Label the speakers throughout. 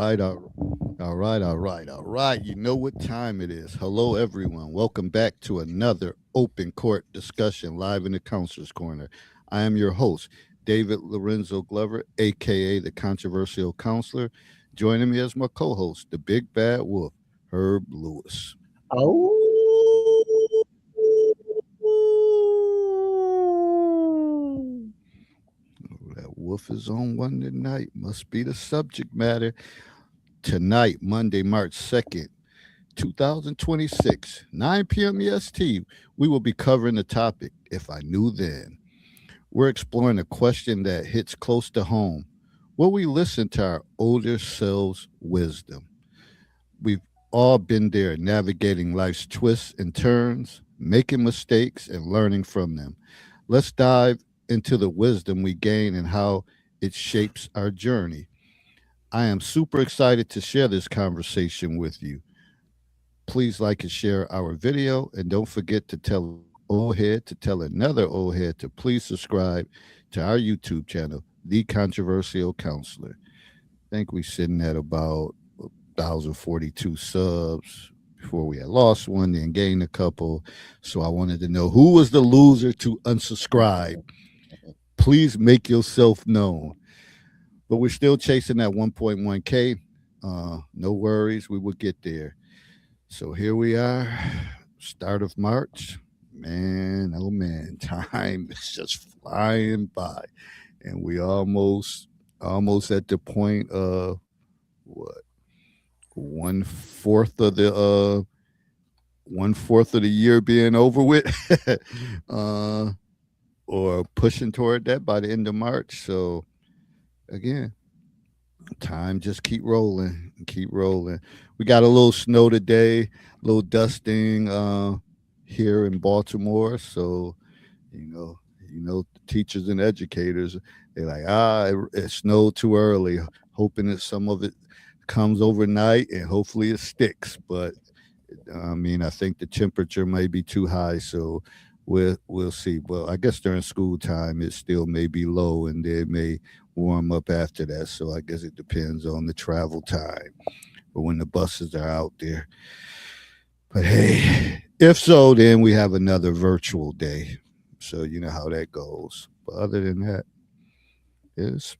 Speaker 1: right, all right. You know what time it is. Hello, everyone. Welcome back to another open court discussion live in the Counselor's Corner. I am your host, David Lorenzo Glover, aka the Controversial Counselor. Joining me as my co-host, the Big Bad Wolf, Herb Lewis.
Speaker 2: Oh,
Speaker 1: That wolf is on one tonight. Must be the subject matter. Tonight, Monday, March 2nd, 2026, 9 p.m. EST, we will be covering the topic, If I Knew Then. We're exploring a question that hits close to home. Will we listen to our older selves' wisdom? We've all been there navigating life's twists and turns, making mistakes and learning from them. Let's dive into the wisdom we gain and how it shapes our journey. I am super excited to share this conversation with you. Please like and share our video. And don't forget to tell an old head to tell another old head to please subscribe to our YouTube channel, The Controversial Counselor. I think we're sitting at about 1,042 subs before we had lost one, then gained a couple. So I wanted to know who was the loser to unsubscribe. Please make yourself known. But we're still chasing that 1.1K. No worries, we will get there. So here we are, start of March. Man, oh man, time is just flying by. And we almost at the point of what? One fourth of the 1/4 of the year being over with. uh or pushing toward that by the end of March. So again, time just keep rolling and keep rolling. We got a little snow today, a little dusting here in Baltimore. So teachers and educators, they're like, it snowed too early, hoping that some of it comes overnight and hopefully it sticks. But I mean, I think the temperature may be too high, so we'll see. Well, I guess during school time it still may be low, and it may warm up after that. So I guess it depends on the travel time or when the buses are out there. But hey, if so, then we have another virtual day. So you know how that goes. But other than that, it's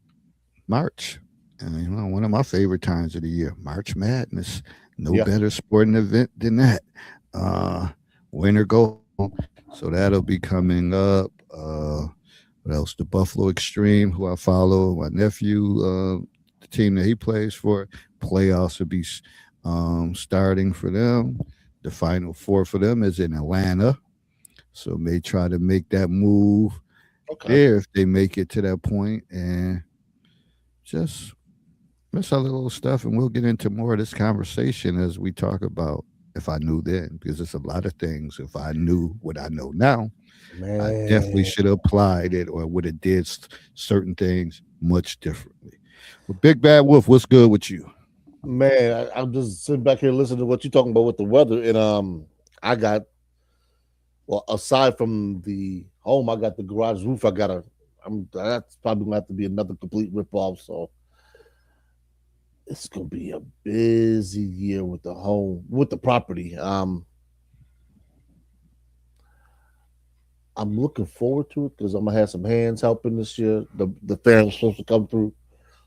Speaker 1: March. And one of my favorite times of the year, March Madness. No
Speaker 2: yeah.
Speaker 1: better sporting event than that. Uh, Winter go home. So that'll be coming up. What else? The Buffalo Extreme, who I follow, my nephew, the team that he plays for, playoffs will be starting for them. The Final Four for them is in Atlanta. So may try to make that move
Speaker 2: Okay.
Speaker 1: there if they make it to that point, and just that's other little stuff. And we'll get into more of this conversation as we talk about if I knew then, because it's a lot of things. If I knew what I know now, I definitely
Speaker 2: Man,
Speaker 1: should have applied it or would have did certain things much differently. Well, Big Bad Wolf, what's good with you?
Speaker 2: I'm just sitting back here listening to what you're talking about with the weather, and I got aside from the home, I got the garage roof. That's probably gonna have to be another complete rip off. So it's gonna be a busy year with the home, with the property. I'm looking forward to it because I'm gonna have some hands helping this year. The fair is supposed to come through,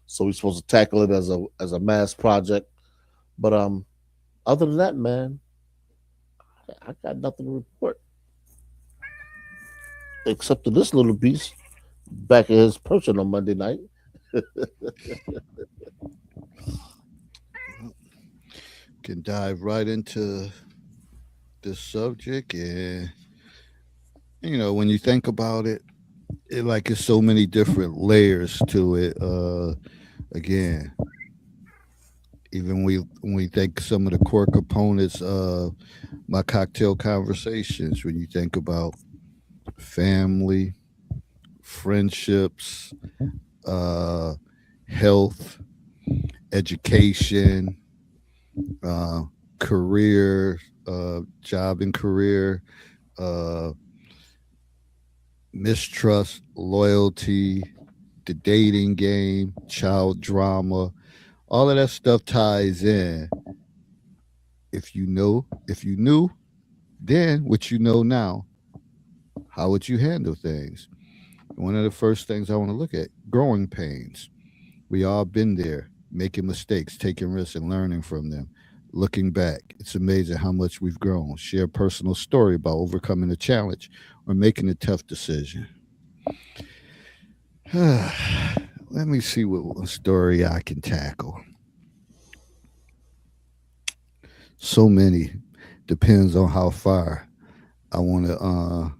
Speaker 2: so we're supposed to tackle it as a mass project. But other than that, man, I got nothing to report except to this little beast back at his person on Monday night.
Speaker 1: Can dive right into this subject, and when you think about it, like it's so many different layers to it. Again, even when we think some of the core components of my cocktail conversations, when you think about family, friendships, uh, health, education, uh, career, job and career, uh, mistrust, loyalty, the dating game, child drama, All of that stuff ties in. If you knew then what you know now, how would you handle things? One of the first things I want to look at, growing pains. We all been there, making mistakes, taking risks, and learning from them. Looking back, it's amazing how much we've grown. Share a personal story about overcoming a challenge or making a tough decision. Let me see what story I can tackle. So many. Depends on how far I want to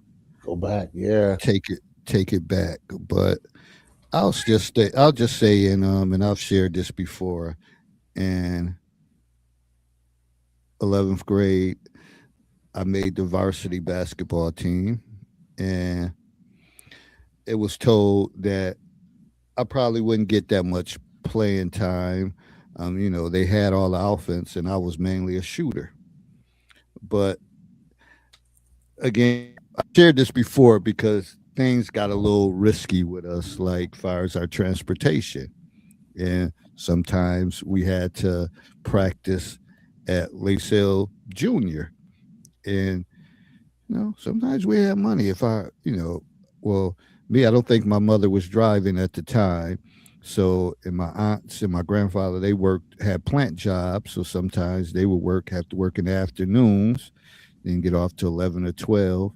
Speaker 2: Go back. Yeah.
Speaker 1: take it back. But I'll just say and I've shared this before. In 11th grade, I made the varsity basketball team, and it was told that I probably wouldn't get that much playing time. They had all the offense, and I was mainly a shooter. But again, I shared this before because things got a little risky with us, like far as our transportation, and sometimes we had to practice at Lacelle Junior, and sometimes we had money. If well, me, I don't think my mother was driving at the time. So, and my aunts and my grandfather, they had plant jobs. So sometimes they would have to work in the afternoons, then get off to 11 or 12.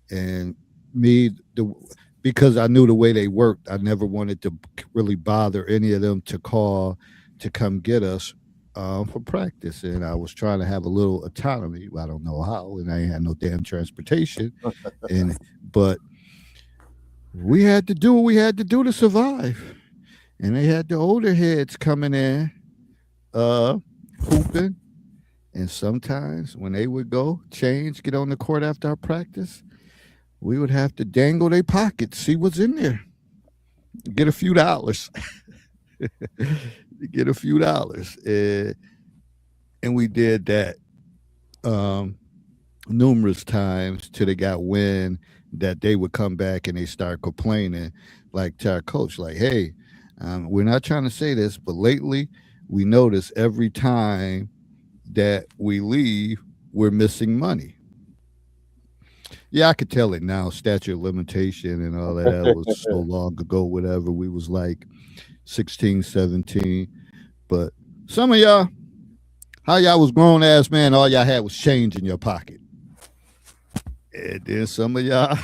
Speaker 1: And me, because I knew the way they worked, I never wanted to really bother any of them to call to come get us for practice. And I was trying to have a little autonomy. I don't know how, and I ain't had no damn transportation. But we had to do what we had to do to survive. And they had the older heads coming in, uh, hooping. And sometimes when they would go change, get on the court after our practice, we would have to dangle their pockets, see what's in there, get a few dollars, get a few dollars. And we did that um, numerous times till they got wind that they would come back and they start complaining, like to our coach, like, hey, we're not trying to say this, but lately we notice every time that we leave, we're missing money. Yeah, I could tell it now. Statute of limitation and all that was so long ago, whatever. We was like 16, 17. But some of y'all, how y'all was grown ass man, all y'all had was change in your pocket. And then some of y'all,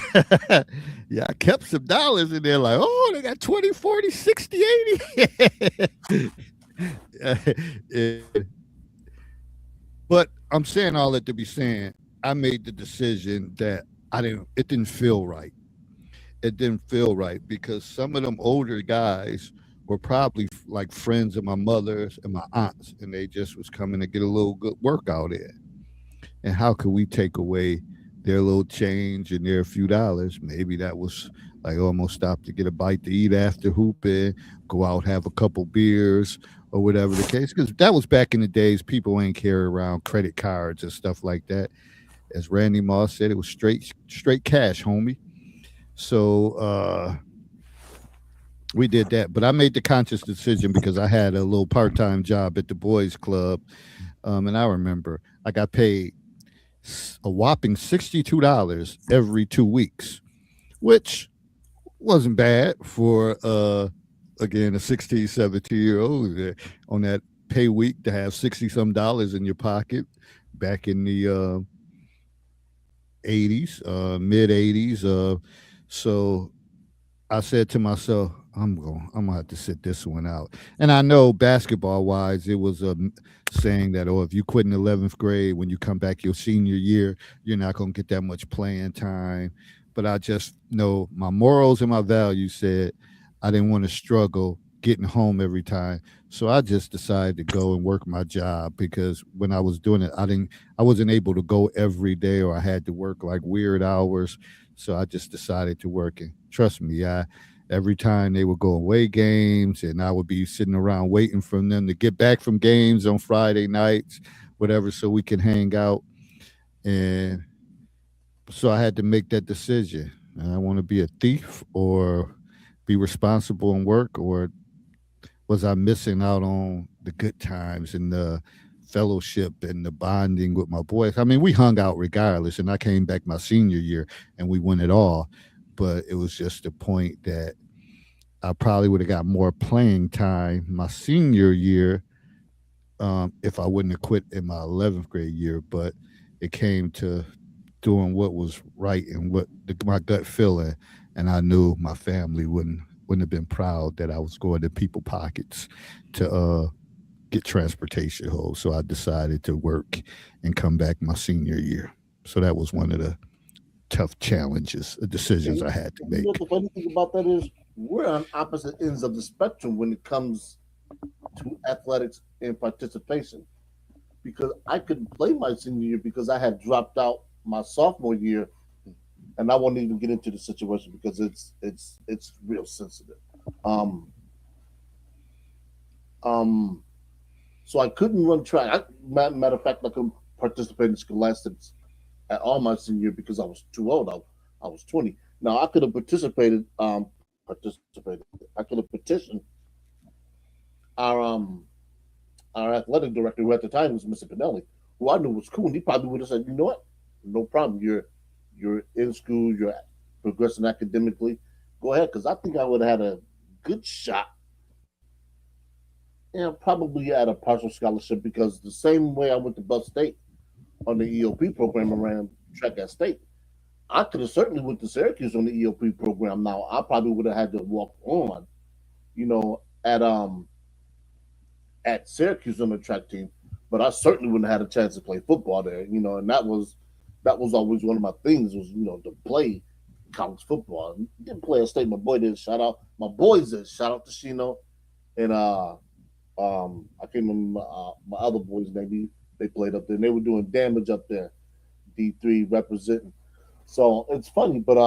Speaker 1: y'all kept some dollars in there like, oh, they got 20, 40, 60, 80. Eh, but I'm saying all that to be saying, I made the decision that it didn't feel right. It didn't feel right because some of them older guys were probably like friends of my mother's and my aunts, and they just was coming to get a little good workout in. And how could we take away their little change and their few dollars? Maybe that was like almost stop to get a bite to eat after hooping, go out, have a couple beers or whatever the case. Because that was back in the days, people ain't carry around credit cards and stuff like that. As Randy Moss said, it was straight cash, homie. So we did that. But I made the conscious decision because I had a little part-time job at the boys club. And I remember I got paid a whopping $62 every 2 weeks, which wasn't bad for again a 16, 17-year old on that pay week to have 60 some dollars in your pocket back in the 80s, mid 80s. So I said to myself, I'm gonna have to sit this one out. And I know basketball wise, it was a saying that, oh, if you quit in 11th grade, when you come back your senior year, you're not gonna get that much playing time. But I just know my morals and my values said I didn't want to struggle getting home every time. So I just decided to go and work my job because when I was doing it, I wasn't able to go every day or I had to work like weird hours. So I just decided to work. And trust me, every time they would go away games and I would be sitting around waiting for them to get back from games on Friday nights, whatever, so we can hang out. And so I had to make that decision. I want to be a thief or be responsible and work, or was I missing out on the good times and the fellowship and the bonding with my boys? I mean, we hung out regardless, and I came back my senior year and we won it all. But it was just the point that I probably would have got more playing time my senior year if I wouldn't have quit in my 11th grade year. But it came to doing what was right and my gut feeling, and I knew my family wouldn't have been proud that I was going to people pockets to get transportation home. So I decided to work and come back my senior year. So that was one of the tough challenges, decisions
Speaker 2: And
Speaker 1: I had to
Speaker 2: you know what
Speaker 1: make.
Speaker 2: the funny thing about that is we're on opposite ends of the spectrum when it comes to athletics and participation. Because I couldn't play my senior year because I had dropped out my sophomore year, and I won't even get into the situation because it's real sensitive. Um, um, so I couldn't run track. Matter of fact, I couldn't participate in scholastics at all my senior year because I was too old. I was 20. Now I could have participated. I could have petitioned our our athletic director, who at the time was Mr. Pinelli, who I knew was cool, and he probably would have said, "You know what? No problem. You're in school. You're progressing academically. Go ahead." Because I think I would have had a good shot, and probably at a partial scholarship. Because the same way I went to Buff State on the EOP program and ran track at State, I could have certainly went to Syracuse on the EOP program. Now I probably would have had to walk on, you know, at Syracuse on the track team, but I certainly wouldn't have had a chance to play football there, and that was always one of my things was, to play college football. And didn't play at state. My boy did. Shout out my boys did. Shout out to Shino and I can't remember my other boys' name. They played up there and they were doing damage up there. D3 representing. So it's funny, but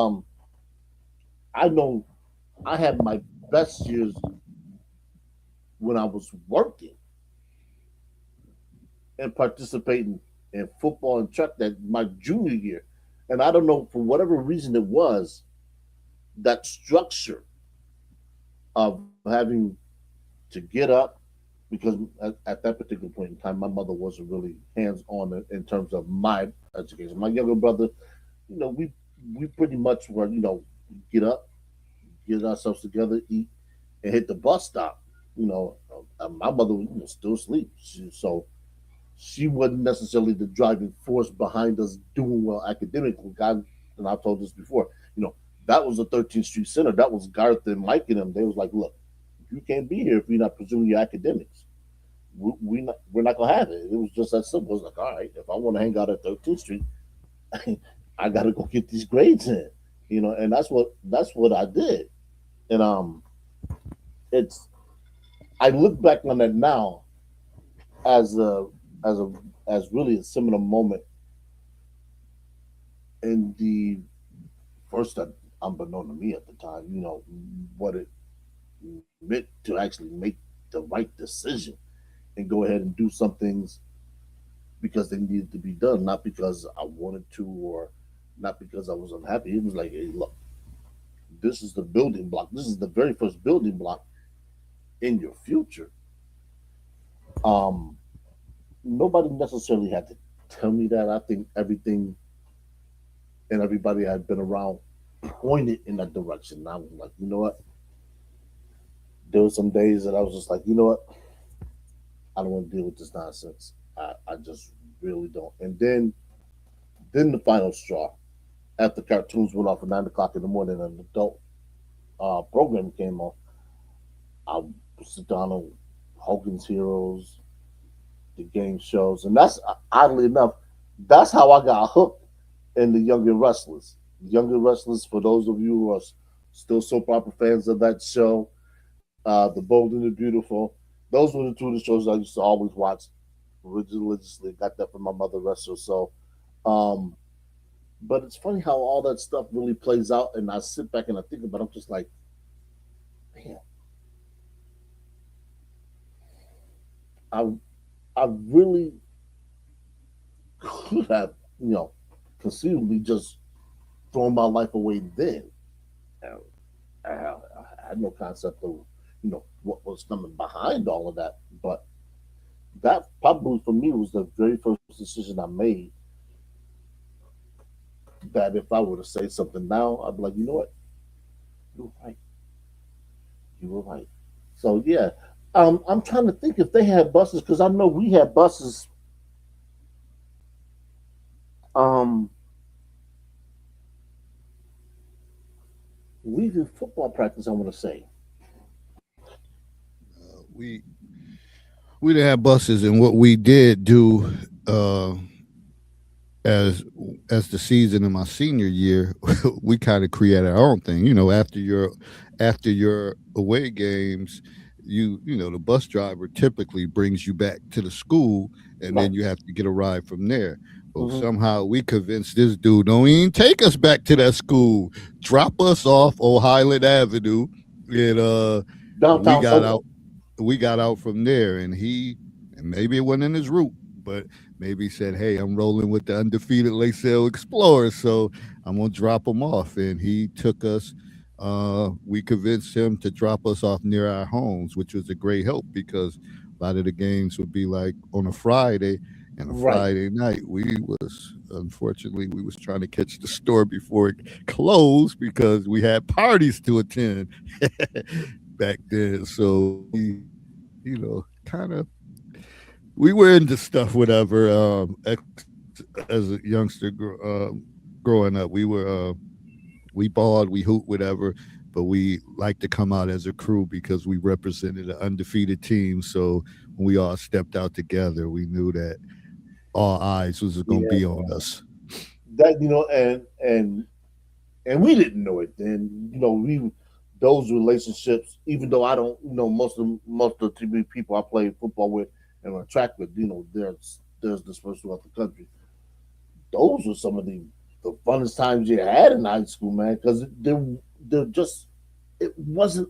Speaker 2: I know I had my best years when I was working and participating in football and track that my junior year. And I don't know, for whatever reason it was, that structure of having to get up, because at that particular point in time, my mother wasn't really hands on in terms of my education. My younger brother, we pretty much were, get up, get ourselves together, eat, and hit the bus stop. My mother was still asleep, she wasn't necessarily the driving force behind us doing well academically. God, and I've told this before, that was the 13th Street Center. That was Garth and Mike and them. They was like, look, you can't be here if you're not pursuing your academics. We're not gonna have it. It was just that simple. It's like, all right, if I want to hang out at 13th Street, I got to go get these grades in, and that's what I did. And it's I look back on that now as a as a as really a similar moment in the first that unbeknown to me at the time, what it meant to actually make the right decision and go ahead and do some things because they needed to be done, not because I wanted to or not because I was unhappy. It was like, hey, look, this is the building block. This is the very first building block in your future. Um, Nobody necessarily had to tell me that. I think everything and everybody I'd been around pointed in that direction. And I was like, you know what? There were some days that I was just like, you know what? I don't want to deal with this nonsense. I just really don't. And then the final straw, after cartoons went off at 9 o'clock in the morning and an adult program came on, I would sit down on Hogan's Heroes, the game shows, and that's oddly enough, that's how I got hooked in the Younger Wrestlers. Younger Wrestlers, for those of you who are still soap opera fans of that show, The Bold and the Beautiful, those were the two of the shows I used to always watch religiously. Got that from my mother, wrestler. So, um, but it's funny how all that stuff really plays out, and I sit back and I think about it. I'm just like, man, I I really could have, conceivably just thrown my life away then. And I had no concept of, what was what's coming behind all of that. But that probably for me was the very first decision I made. That if I were to say something now, I'd be like, you know what, you were right, you were right. So yeah, I'm trying to think if they had buses because I know we had buses. Um, we did football practice. I want to say,
Speaker 1: We didn't have buses, and what we did do uh, as as the season in my senior year, we kind of created our own thing. After your away games, the bus driver typically brings you back to the school, and
Speaker 2: right?
Speaker 1: then you have to get a ride from there. But
Speaker 2: Hmm.
Speaker 1: somehow we convinced this dude, don't even take us back to that school. Drop us off on Highland Avenue, and we
Speaker 2: Downtown
Speaker 1: got out
Speaker 2: SoCo.
Speaker 1: we got out from there, and maybe it wasn't in his route, but maybe he said, "Hey, I'm rolling with the undefeated Lakesale Explorers, so I'm gonna drop him off." And he took us. We convinced him to drop us off near our homes, which was a great help because a lot of the games would be like on a Friday, and a
Speaker 2: Right.
Speaker 1: Friday night we was trying to catch the store before it closed because we had parties to attend back then. So kind of we were into stuff, whatever. As a youngster growing up, we balled, we hooped, whatever. But we liked to come out as a crew because we represented an undefeated team. So when we all stepped out together, we knew that all eyes was going to
Speaker 2: Yeah.
Speaker 1: be on us.
Speaker 2: That and we didn't know it then. We those relationships. Even though I don't, most of the people I play football with and are track with, there's dispersed throughout the country. Those were some of the funnest times you had in high school, man, because they're just it wasn't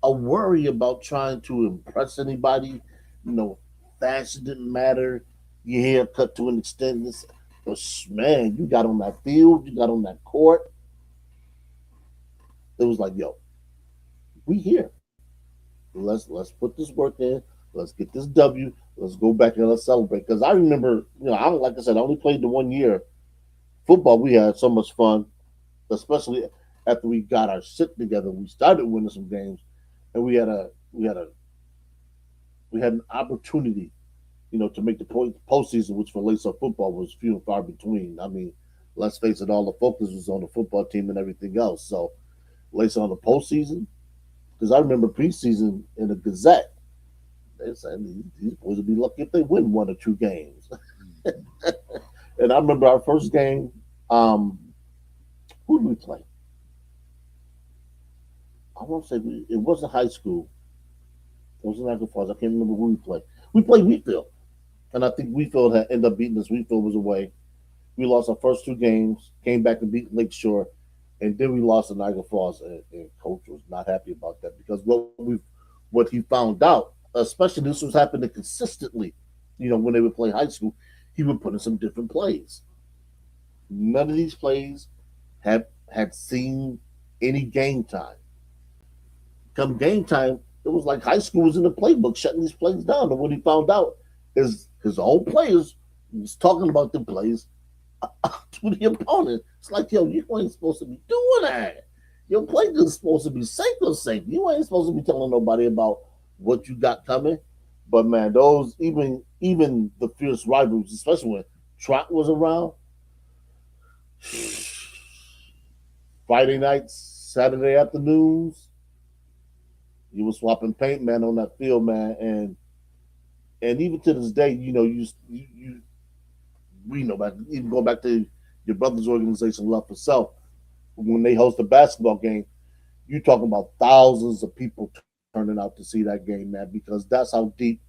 Speaker 2: a worry about trying to impress anybody. You know, fashion didn't matter. Your hair cut to an extent. But man, you got on that field, you got on that court. It was like, yo, we here. Let's put this work in. Let's get this W. Let's go back and let's celebrate. Because I remember, like I said, I only played the 1 year football. We had so much fun, especially after we got our shit together. We started winning some games, and we had an opportunity, to make the postseason, which for Lace football was few and far between. I mean, let's face it, all the focus was on the football team and everything else. So Lace on the postseason, because I remember preseason in the Gazette, they said these boys would be lucky if they win 1 or 2 games. And I remember our first game. Um, who did we play? I want to say it wasn't high school. It was Niagara Falls. I can't remember who we played. We played Wheatfield, and I think Wheatfield had ended up beating us. Wheatfield was away. We lost our first 2 games, came back and beat Lakeshore, and then we lost to Niagara Falls. And Coach was not happy about that because what he found out, especially this was happening consistently, when they would play high school, he would put in some different plays. None of these plays had seen any game time. Come game time, it was like high school was in the playbook, shutting these plays down. And what he found out is his own players was talking about the plays to the opponent. It's like, yo, you ain't supposed to be doing that. Your play is supposed to be safe. You ain't supposed to be telling nobody about what you got coming. But man, those even the fierce rivalries, especially when Trot was around, Friday nights, Saturday afternoons, you were swapping paint, man, on that field, man, and even to this day, you we know back even go back to your brother's organization, Love for Self, when they host a basketball game, you talking about thousands of people turning out to see that game, man, because that's how deep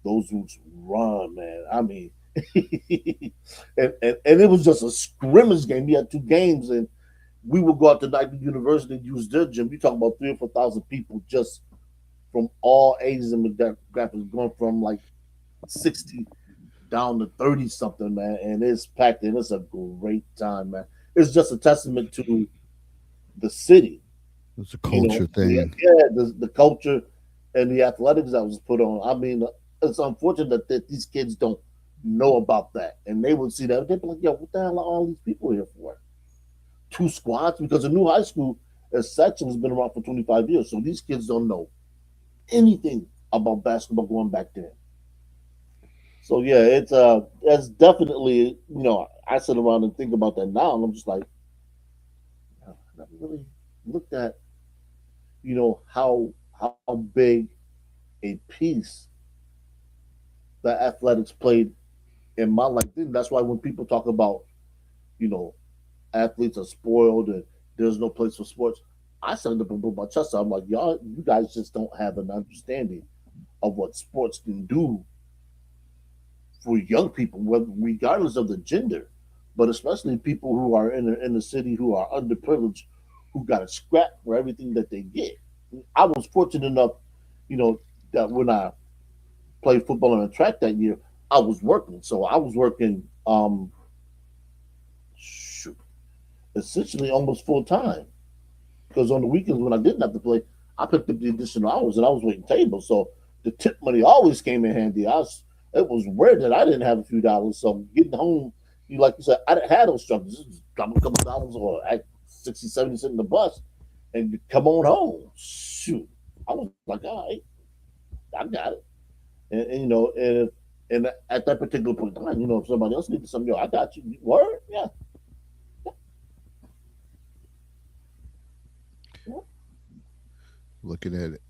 Speaker 2: those roots run, man. I mean, and it was just a scrimmage game. We had 2 games, and we would go out to Nike University and use their gym. You talking about 3 or 4 thousand people just from all ages and demographics, going from like 60 down to 30 something, man. And it's packed in. It's a great time, man. It's just a testament to the city,
Speaker 1: It's a culture
Speaker 2: yeah,
Speaker 1: thing.
Speaker 2: yeah, the culture, and the athletics that was put on. I mean, it's unfortunate that these kids don't know about that, and they would see that they'd be like, "Yo, what the hell are all these people here for? Two squads?" Because the new high school as section has been around for 25 years, so these kids don't know anything about basketball going back then. So yeah, it's definitely, I sit around and think about that now, and I'm just like, I never really looked at how big a piece that athletics played in my life. That's why when people talk about you know athletes are spoiled and there's no place for sports, I stand up and put my chest out. I'm like, y'all, you guys just don't have an understanding of what sports can do for young people, regardless of the gender, but especially people who are in the city who are underprivileged, who got to scrap for everything that they get. I was fortunate enough, you know, that when I played football on a track that year, I was working. So I was working, shoot, essentially almost full time. Because on the weekends when I didn't have to play, I picked up the additional hours and I was waiting tables. So the tip money always came in handy. It was rare that I didn't have a few dollars. So getting home, like you said, I didn't have those struggles. Just drop a couple dollars or at 60, 70 cents in the bus and come on home. Shoot. I was like, all right, I got it. And at that particular point in time, if somebody else needed something, yo, I got you. Word? Yeah.
Speaker 1: Looking at it,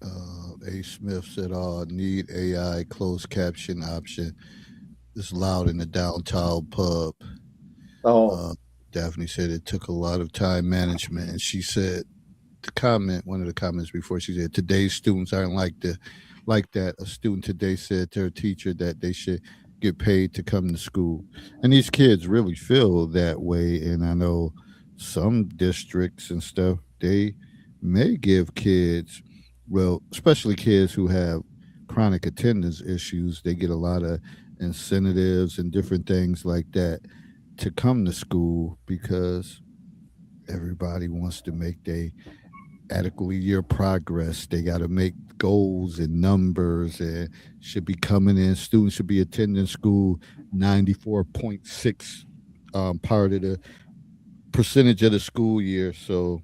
Speaker 1: A. Smith said, need AI closed caption option. It's loud in the downtown pub.
Speaker 2: Oh,
Speaker 1: Uh, Daphne said it took a lot of time management. And she said, one of the comments before, she said, today's students aren't like that. A student today said to her teacher that they should get paid to come to school. And these kids really feel that way. And I know some districts and stuff, they may give kids, well, especially kids who have chronic attendance issues, they get a lot of incentives and different things like that to come to school because everybody wants to make their adequately year progress. They got to make goals and numbers and should be coming in. Students should be attending school 94.6 part of the percentage of the school year. So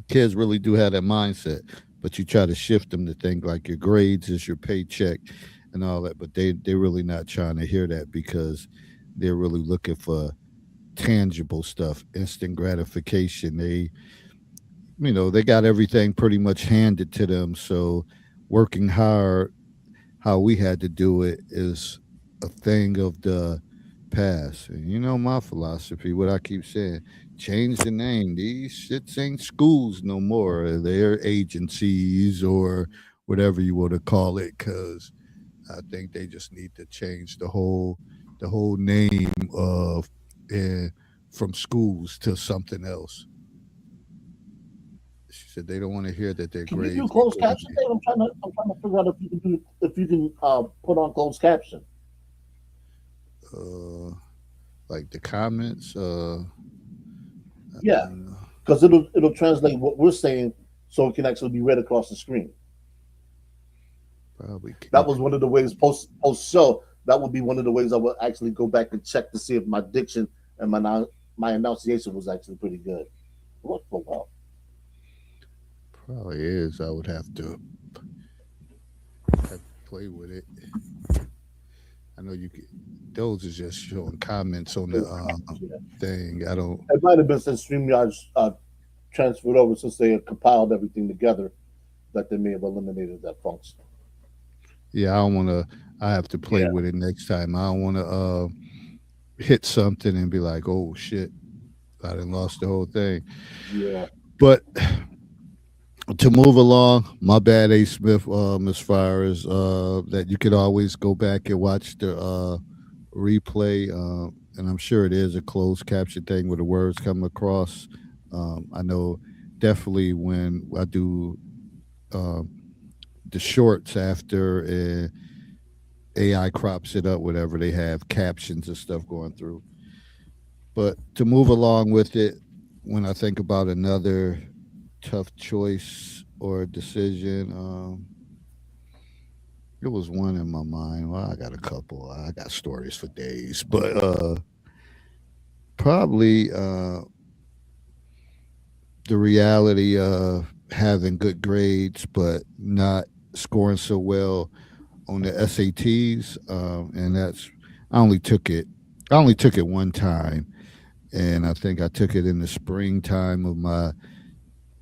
Speaker 1: kids really do have that mindset, but you try to shift them to think like your grades is your paycheck and all that. But they're really not trying to hear that because they're really looking for tangible stuff, instant gratification. They got everything pretty much handed to them. So working hard, how we had to do it, is a thing of the past. And my philosophy, what I keep saying, change the name. These shits ain't schools no more. They're agencies or whatever you want to call it, because I think they just need to change the whole name of uh, from schools to something else. She said they don't want to hear that their
Speaker 2: can you do
Speaker 1: grades
Speaker 2: closed
Speaker 1: equal.
Speaker 2: caption? Dave? I'm trying to figure out if you can put on closed caption.
Speaker 1: Uh, like the comments. I
Speaker 2: Yeah,
Speaker 1: don't know.
Speaker 2: because it'll translate what we're saying so it can actually be read across the screen.
Speaker 1: Probably
Speaker 2: That
Speaker 1: can't.
Speaker 2: was one of the ways post show. That would be one of the ways I would actually go back and check to see if my diction and my enunciation was actually pretty good. What for? Well,
Speaker 1: Probably is. I would have to play with it. I know you could. Those is just showing comments on the
Speaker 2: yeah.
Speaker 1: thing. I don't.
Speaker 2: It might have been since StreamYard transferred over since they had compiled everything together that they may have eliminated that function.
Speaker 1: Yeah, I don't want to. I have to play
Speaker 2: Yeah,
Speaker 1: with it next time. I don't want to hit something and be like, "Oh shit, I done lost the whole thing."
Speaker 2: yeah.
Speaker 1: But to move along, my bad, A. Smith, as far as that you could always go back and watch the replay, and I'm sure it is a closed caption thing where the words come across. I know definitely when I do um, the shorts after AI crops it up, whatever they have captions and stuff going through. But to move along with it, when I think about another tough choice or decision. It was one in my mind. Well, I got a couple. I got stories for days, but probably the reality of having good grades but not scoring so well on the SATs, and that's I only took it. I only took it one time, and I think I took it in the springtime of my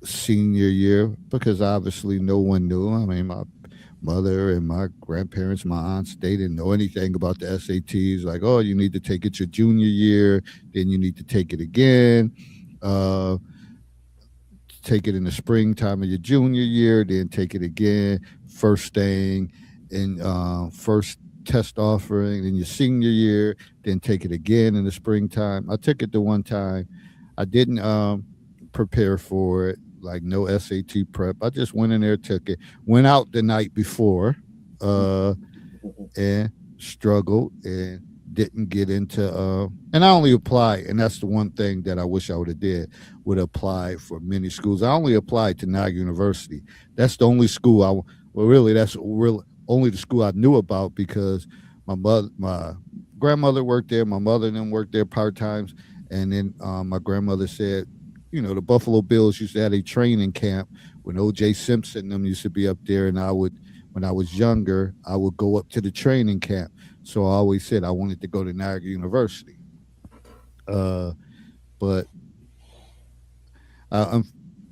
Speaker 1: senior year because obviously no one knew. I mean, my mother and my grandparents, my aunts, they didn't know anything about the SATs. Like, oh, you need to take it your junior year, then you need to take it again. Uh, Take it in the springtime of your junior year, then take it again, first thing in first test offering in your senior year, then take it again in the springtime. I took it the one time. I didn't prepare for it, like no SAT prep. I just went in there, took it, went out the night before, uh, and struggled and didn't get into and I only applied, and that's the one thing that I wish I would have did, would apply for many schools. I only applied to Nag University. That's the only school well, really that's really only the school I knew about because my grandmother worked there, my mother and them worked there part times, and then my grandmother said, the Buffalo Bills used to have a training camp when OJ Simpson and them used to be up there, and I would, when I was younger, I would go up to the training camp. So I always said I wanted to go to Niagara University. Uh, but I,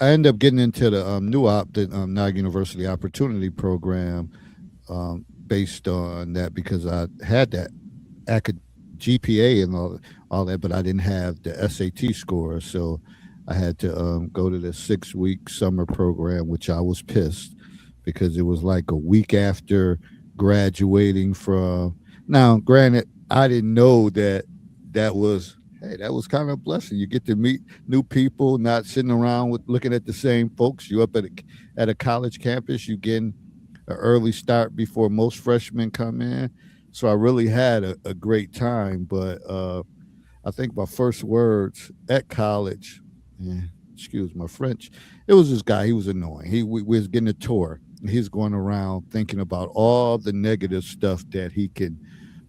Speaker 1: I ended up getting into the the Niagara University Opportunity Program, based on that because I had that GPA and all that, but I didn't have the SAT score. So I had to go to the 6 week summer program, which I was pissed because it was like a week after graduating from. Now, granted, I didn't know that that was. Hey, that was kind of a blessing. You get to meet new people, not sitting around with looking at the same folks. You up at a college campus, you getting an early start before most freshmen come in. So I really had a great time. But I think my first words at college, eh, excuse my French, it was this guy. He was annoying. We was getting a tour. He's going around thinking about all the negative stuff that he can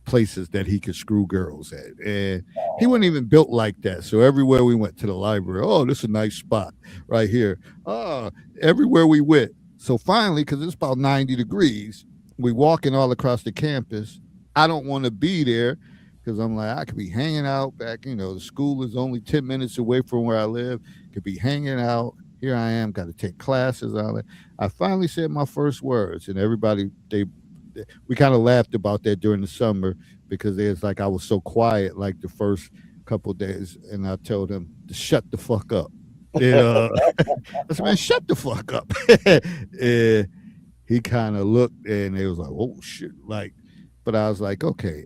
Speaker 1: places that he could screw girls at. And he wasn't even built like that. So everywhere we went to the library, oh, this is a nice spot right here. Oh, everywhere we went. So finally, because it's about 90 degrees, we walking all across the campus. I don't want to be there because I'm like, I could be hanging out back. The school is only 10 minutes away from where I live. Could be hanging out. Here I am, got to take classes on it. I finally said my first words, and everybody, we kind of laughed about that during the summer because it's like I was so quiet like the first couple of days, and I told him to shut the fuck up. And, I said, man, shut the fuck up. And he kind of looked, and it was like, oh shit, like. But I was like, okay,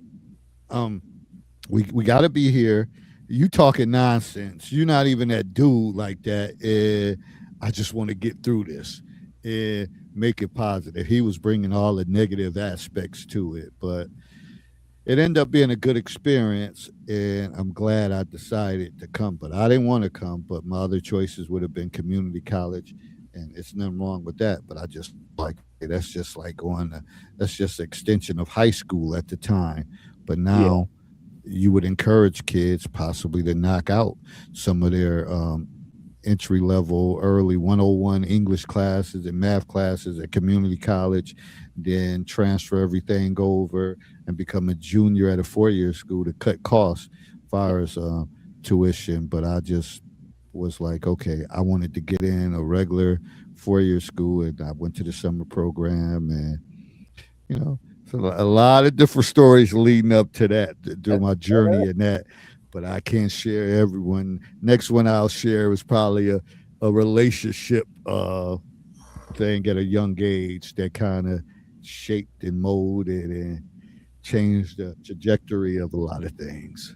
Speaker 1: um, we got to be here. You talking nonsense. You're not even that dude like that. I just want to get through this and make it positive. He was bringing all the negative aspects to it, but it ended up being a good experience, and I'm glad I decided to come. But I didn't want to come, but my other choices would have been community college, and it's nothing wrong with that. But I just like, okay, that's just like that's just an extension of high school at the time. But
Speaker 2: Yeah.
Speaker 1: now you would encourage kids possibly to knock out some of their entry level early 101 English classes and math classes at community college, then transfer everything over and become a junior at a 4 year school to cut costs as far as tuition. But I just was like, okay, I wanted to get in a regular 4 year school, and I went to the summer program, and you know, so a lot of different stories leading up to that during my journey in that. But I can't share everyone. Next one I'll share is probably a relationship thing at a young age that kind of shaped and molded and changed the trajectory of a lot of things.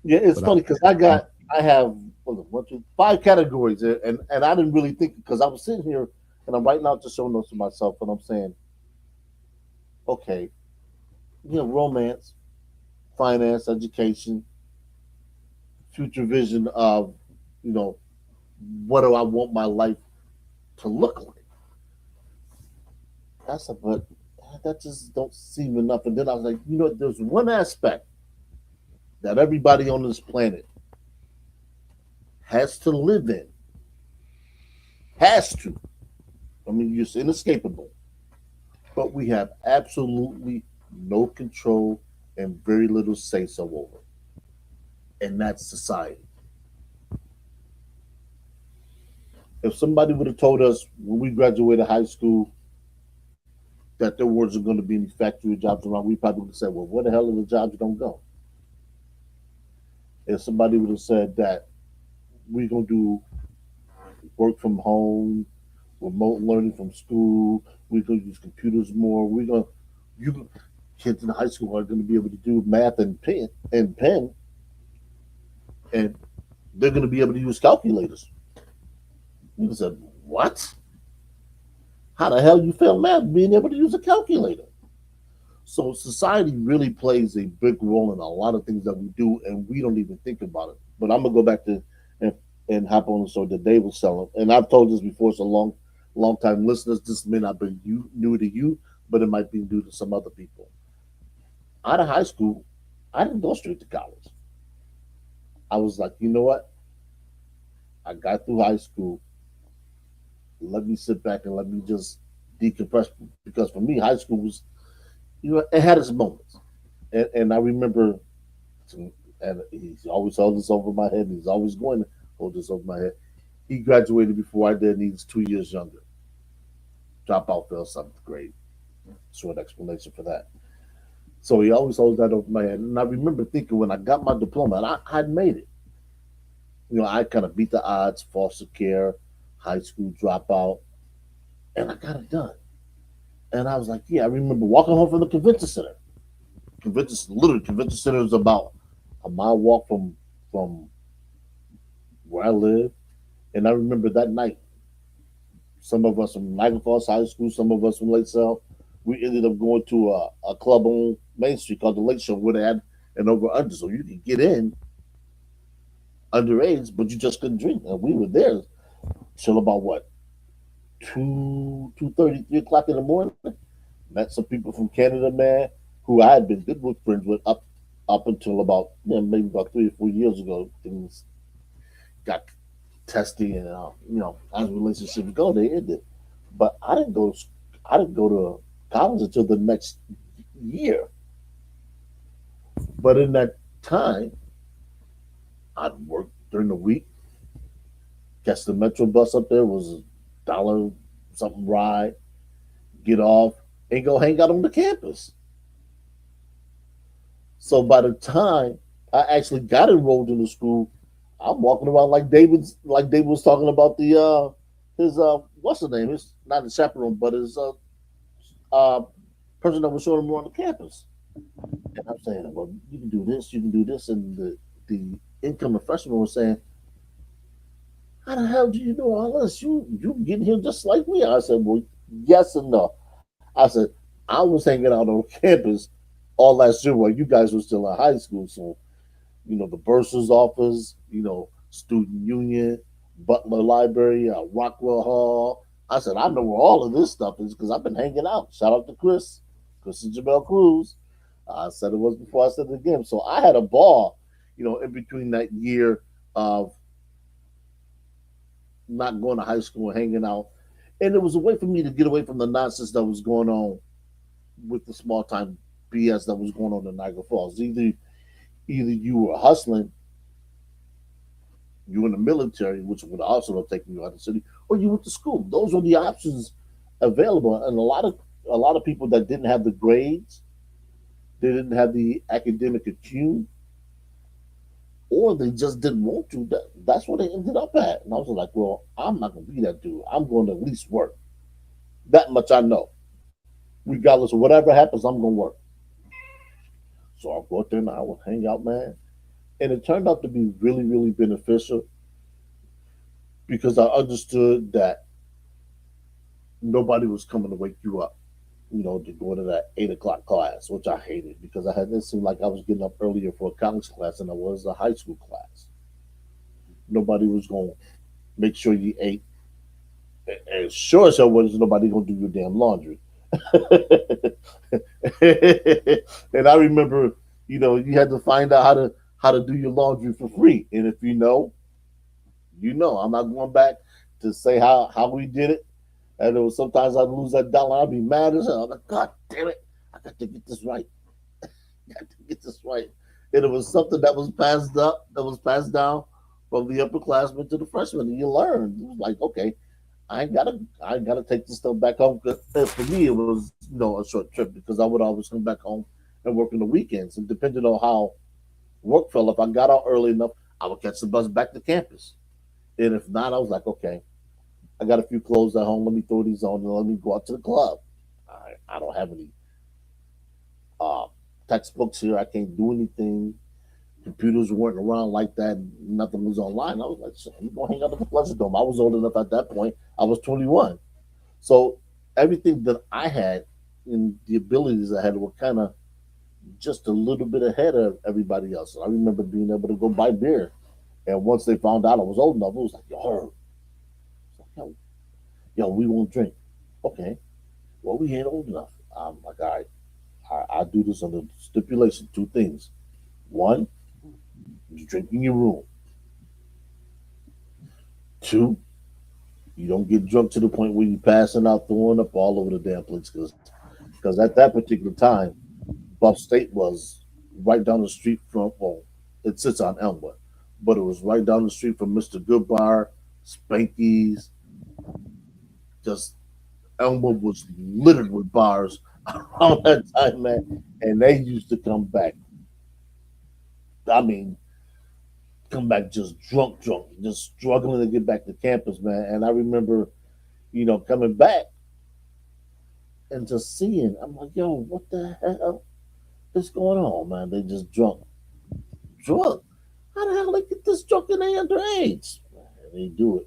Speaker 2: Yeah, it's
Speaker 1: But I,
Speaker 2: funny because I have what is it, one, two, five categories, and I didn't really think because I was sitting here and I'm writing out the show notes to myself and I'm saying, okay, romance, finance, education, future vision of, you know, what do I want my life to look like? That's a but. that just don't seem enough. And then I was like, you know, there's one aspect that everybody on this planet has to live in. Has to. I mean, it's inescapable. But we have absolutely no control and very little say so over. And that's society. If somebody would have told us when we graduated high school that there wasn't going to be any factory jobs around, we probably would have said, well, where the hell are the jobs don't go? If somebody would have said that we're going to do work from home, remote learning from school, we're going to use computers more, you kids in high school are going to be able to do math and pen, and they're going to be able to use calculators. You said, what? How the hell you fail math being able to use a calculator? So society really plays a big role in a lot of things that we do, and we don't even think about it. But I'm gonna go back to and hop on the story that Dave was selling. And I've told this before, so long time listeners. This may not be new to you, but it might be new to some other people. Out of high school, I didn't go straight to college. I was like, you know what? I got through high school. Let me sit back and let me just decompress, because for me, high school was, you know, it had its moments, and I remember, and he's always held this over my head. And he's always going to hold this over my head. He graduated before I did, and he's 2 years younger. Dropout, failed seventh grade. Short explanation for that. So he always holds that over my head. And I remember thinking when I got my diploma, and I'd made it. You know, I kind of beat the odds, foster care, high school dropout, and I got it done. And I was like, yeah, I remember walking home from the convention center. Literally, convention center is about a mile walk from where I live. And I remember that night, some of us from Niagara Falls High School, some of us from Lake South, we ended up going to a club on Main Street called the Lake Show, where they had an over under, so you could get in underage, but you just couldn't drink. And we were there till about what, 2:30, 3 o'clock in the morning. Met some people from Canada, man, who I had been good with friends with up until about, you know, maybe about 3 or 4 years ago. Things got testy, and as relationships go, they ended. But I didn't go to college until the next year. But in that time, I'd work during the week, catch the metro bus up there, was $1 something ride, get off, and go hang out on the campus. So by the time I actually got enrolled in the school, I'm walking around like David was talking about the his what's the name? His, not the chaperone, but his uh person that was showing him around the campus. And I'm saying, well, you can do this, and the incoming freshman was saying, how the hell do you know all this? You get here just like me. I said, well, yes and no. I said, I was hanging out on campus all last year while you guys were still in high school. So, the bursar's office, student union, Butler Library, Rockwell Hall. I said, I know where all of this stuff is because I've been hanging out. Shout out to Chris and Jamel Cruz. I said it was before I said it again. So I had a ball, in between that year of not going to high school and hanging out. And it was a way for me to get away from the nonsense that was going on with the small time BS that was going on in Niagara Falls. Either you were hustling, you were in the military, which would also have taken you out of the city, or you went to school. Those were the options available. And a lot of people that didn't have the grades, they didn't have the academic acumen, or they just didn't want to. That's where they ended up at. And I was like, well, I'm not going to be that dude. I'm going to at least work. That much I know. Regardless of whatever happens, I'm going to work. So I'll go out there and I will hang out, man. And it turned out to be really, really beneficial because I understood that nobody was coming to wake you up, to go to that 8 o'clock class, which I hated because it seemed like I was getting up earlier for a college class than I was a high school class. Nobody was going to make sure you ate. And sure as hell was nobody going to do your damn laundry. And I remember, you had to find out how to do your laundry for free. And if you know, you know. I'm not going back to say how we did it. And it was sometimes I'd lose that dollar. I'd be mad as hell. I'm like, God damn it, I got to get this right. I got to get this right. And it was something that was passed up, that was passed down from the upperclassmen to the freshmen. And you learned. It was like, okay, I ain't gotta take this stuff back home. 'Cause for me, it was a short trip because I would always come back home and work on the weekends. And depending on how work fell, if I got out early enough, I would catch the bus back to campus. And if not, I was like, okay, I got a few clothes at home. Let me throw these on and let me go out to the club. I don't have any uh, textbooks here. I can't do anything. Computers weren't around like that. Nothing was online. I was like, shit, I'm gonna hang out at the Pleasure Dome. I was old enough at that point. I was 21. So everything that I had and the abilities I had were kind of just a little bit ahead of everybody else. I remember being able to go buy beer. And once they found out I was old enough, it was like, yo, we won't drink. Okay, well, we ain't old enough. I'm like, all right, I do this under stipulation. Two things. One, you drink in your room. Two, you don't get drunk to the point where you're passing out, throwing up all over the damn place. Because at that particular time, Buff State was right down the street from, well, it sits on Elmwood, but it was right down the street from Mr. Goodbar, Spanky's. Just Elmwood was littered with bars around that time, man. And they used to come back. I mean, come back just drunk, just struggling to get back to campus, man. And I remember, coming back and just seeing, I'm like, yo, what the hell is going on, man? They just drunk. How the hell they get this drunk and they underage? And they do it.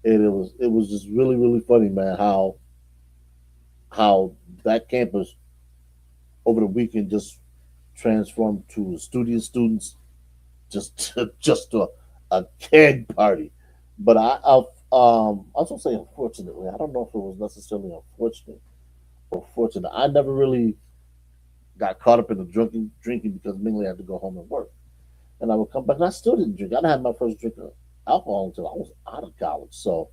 Speaker 2: And it was just really, really funny, man, how that campus over the weekend just transformed to studio students, just a keg party. But I was gonna say unfortunately, I don't know if it was necessarily unfortunate or fortunate. I never really got caught up in the drinking because mainly I had to go home and work. And I would come back and I still didn't drink. I didn't have my first drink of alcohol until I was out of college. So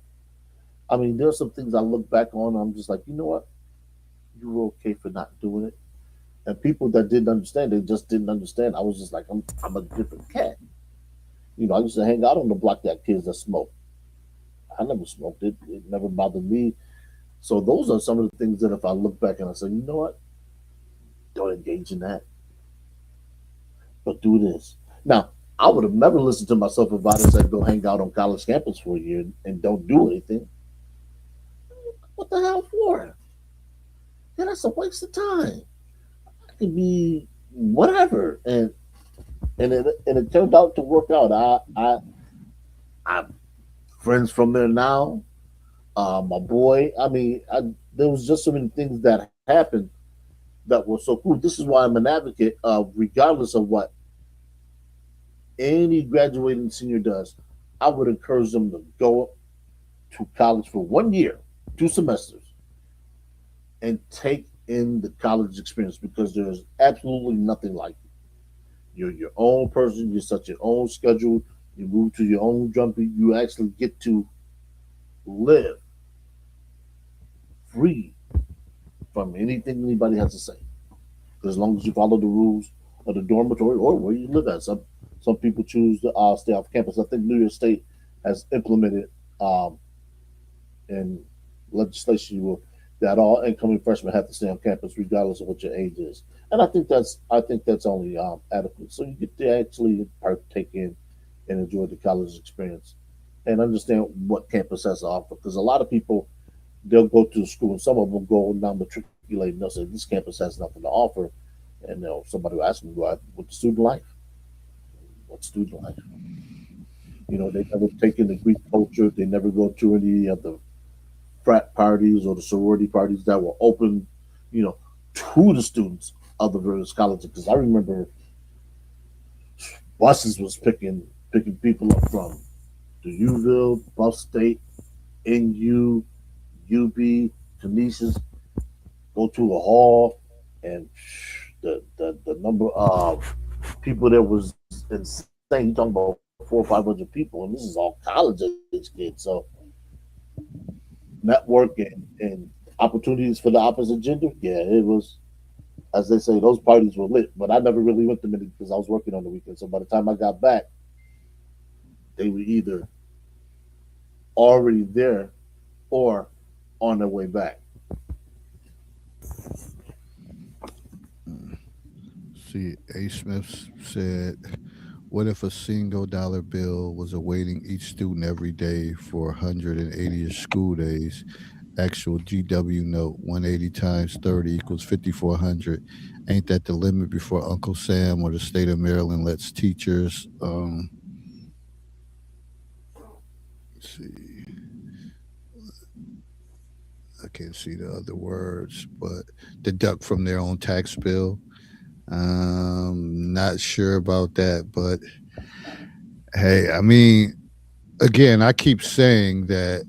Speaker 2: I mean, there's some things I look back on. I'm just like, you know what? You were okay for not doing it. And people that didn't understand, they just didn't understand. I was just like, I'm a different cat. I used to hang out on the block that kids that smoke. I never smoked it. It never bothered me. So those are some of the things that if I look back and I say, you know what? Don't engage in that, but do this. Now, I would have never listened to myself if I had said go hang out on college campus for a year and don't do anything. What the hell for? Yeah, that's a waste of time. I could be whatever, and it turned out to work out. I friends from there now. My boy. I mean, there was just so many things that happened that were so cool. This is why I'm an advocate of, regardless of what any graduating senior does, I would encourage them to go to college for 1 year, 2 semesters, and take in the college experience because there's absolutely nothing like it. You're your own person. You set your own schedule. You move to your own drum beat. You actually get to live free from anything anybody has to say. As long as you follow the rules of the dormitory or where you live at. Some people choose to stay off campus. I think New York State has implemented in legislation that all incoming freshmen have to stay on campus regardless of what your age is. And I think that's only adequate. So you get to actually partake in and enjoy the college experience and understand what campus has to offer. Because a lot of people they'll go to school and some of them go non matriculate and they'll say this campus has nothing to offer. And somebody will ask them, "What student life? What student life?" They never take in the Greek culture. They never go to any of the frat parties or the sorority parties that were open, you know, to the students of the various colleges. Because I remember buses was picking people up from the Uville, Buff State, NU, UB, Canisius, go to a hall. and the number of people that was insane. You talking about 400 or 500 people, and this is all college age kids. So network and opportunities for the opposite gender. Yeah, it was, as they say, those parties were lit. But I never really went to many because I was working on the weekend. So by the time I got back, they were either already there or on their way back.
Speaker 1: See, A. Smith said, what if a single dollar bill was awaiting each student every day for 180 school days? Actual GW note 180 times 30 equals 5,400. Ain't that the limit before Uncle Sam or the state of Maryland lets teachers, let's see, I can't see the other words, but deduct from their own tax bill? Not sure about that, but hey, I mean, again, I keep saying that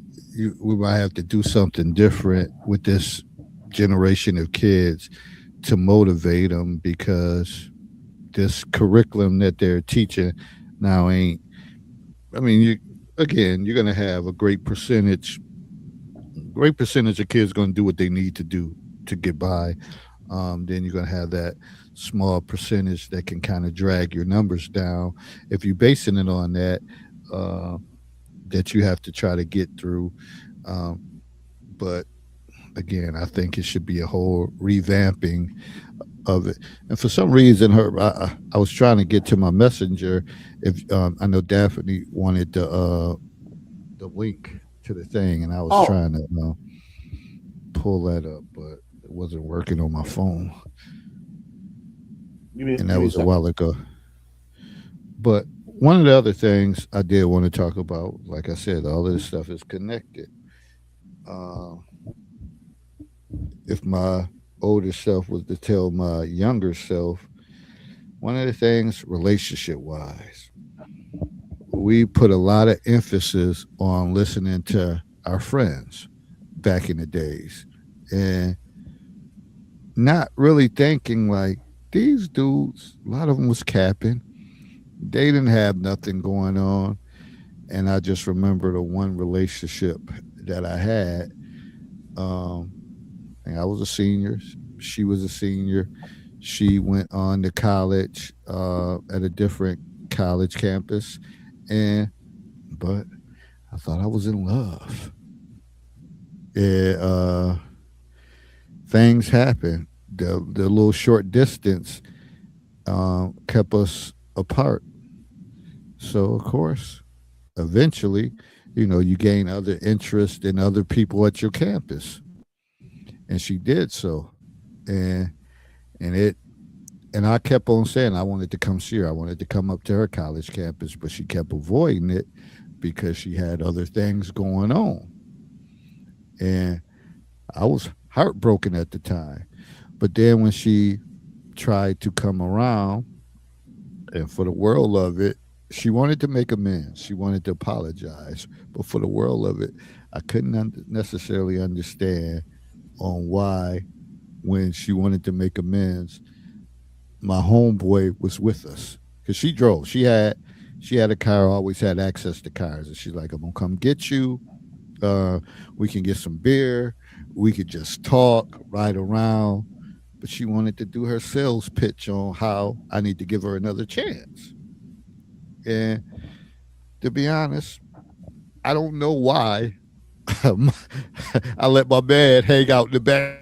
Speaker 1: we might have to do something different with this generation of kids to motivate them because this curriculum that they're teaching now ain't. I mean, you're gonna have a great percentage of kids going to do what they need to do to get by. Then you're going to have that small percentage that can kind of drag your numbers down. If you're basing it on that, uh, that you have to try to get through. Um, but again, I think it should be a whole revamping of it. And for some reason, I was trying to get to my messenger. If I know Daphne wanted the link to the thing, and I was
Speaker 2: Oh,
Speaker 1: trying to pull that up, but it wasn't working on my phone, and
Speaker 2: give
Speaker 1: that
Speaker 2: me a
Speaker 1: was a
Speaker 2: second.
Speaker 1: while ago. But one of the other things I did want to talk about, like I said, all of this stuff is connected. Uh, if my older self was to tell my younger self, one of the things, relationship wise, we put a lot of emphasis on listening to our friends back in the days and not really thinking like these dudes, a lot of them was capping. They didn't have nothing going on. And I just remember the one relationship that I had. Um, and I was a senior. She was a senior. She went on to college at a different college campus. And, but I thought I was in love. It, things happen. The little short distance kept us apart. So, of course, eventually, you gain other interest in other people at your campus. And she did so. And and it and I kept on saying I wanted to come see her. I wanted to come up to her college campus, but she kept avoiding it because she had other things going on. And I was heartbroken at the time. But then when she tried to come around, and for the world of it, she wanted to make amends. She wanted to apologize. But for the world of it, I couldn't necessarily understand on why, when she wanted to make amends, my homeboy was with us because she drove. She had a car, always had access to cars, and she's like, "I'm gonna come get you. Uh, we can get some beer. We could just talk, ride around." But she wanted to do her sales pitch on how I need to give her another chance. And to be honest, I don't know why I let my man hang out in the back,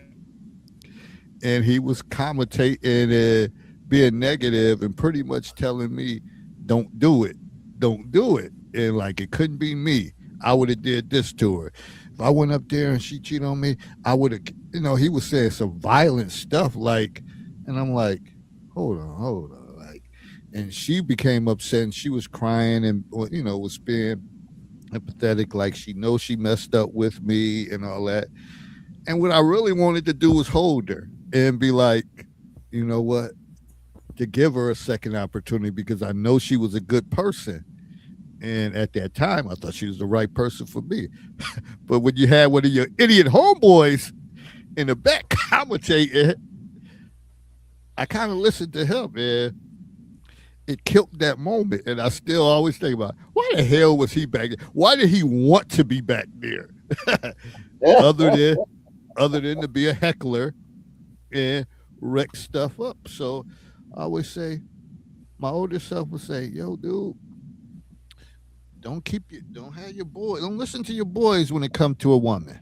Speaker 1: and he was commentating and being negative and pretty much telling me, "Don't do it, don't do it," and like it couldn't be me. I would have did this to her. If I went up there and she cheated on me, I would have. He was saying some violent stuff like, and I'm like, hold on, like, and she became upset and she was crying and was being empathetic, like she knows she messed up with me and all that. And what I really wanted to do was hold her and be like, you know what, to give her a second opportunity because I know she was a good person. And at that time, I thought she was the right person for me. But when you had one of your idiot homeboys in the back commentating, I kind of listened to him, and it killed that moment. And I still always think about why the hell was he back there? Why did he want to be back there?
Speaker 2: Yeah.
Speaker 1: other than other than to be a heckler and wreck stuff up. So I always say, my older self would say, "Yo, dude, don't have your boy, don't listen to your boys when it come to a woman.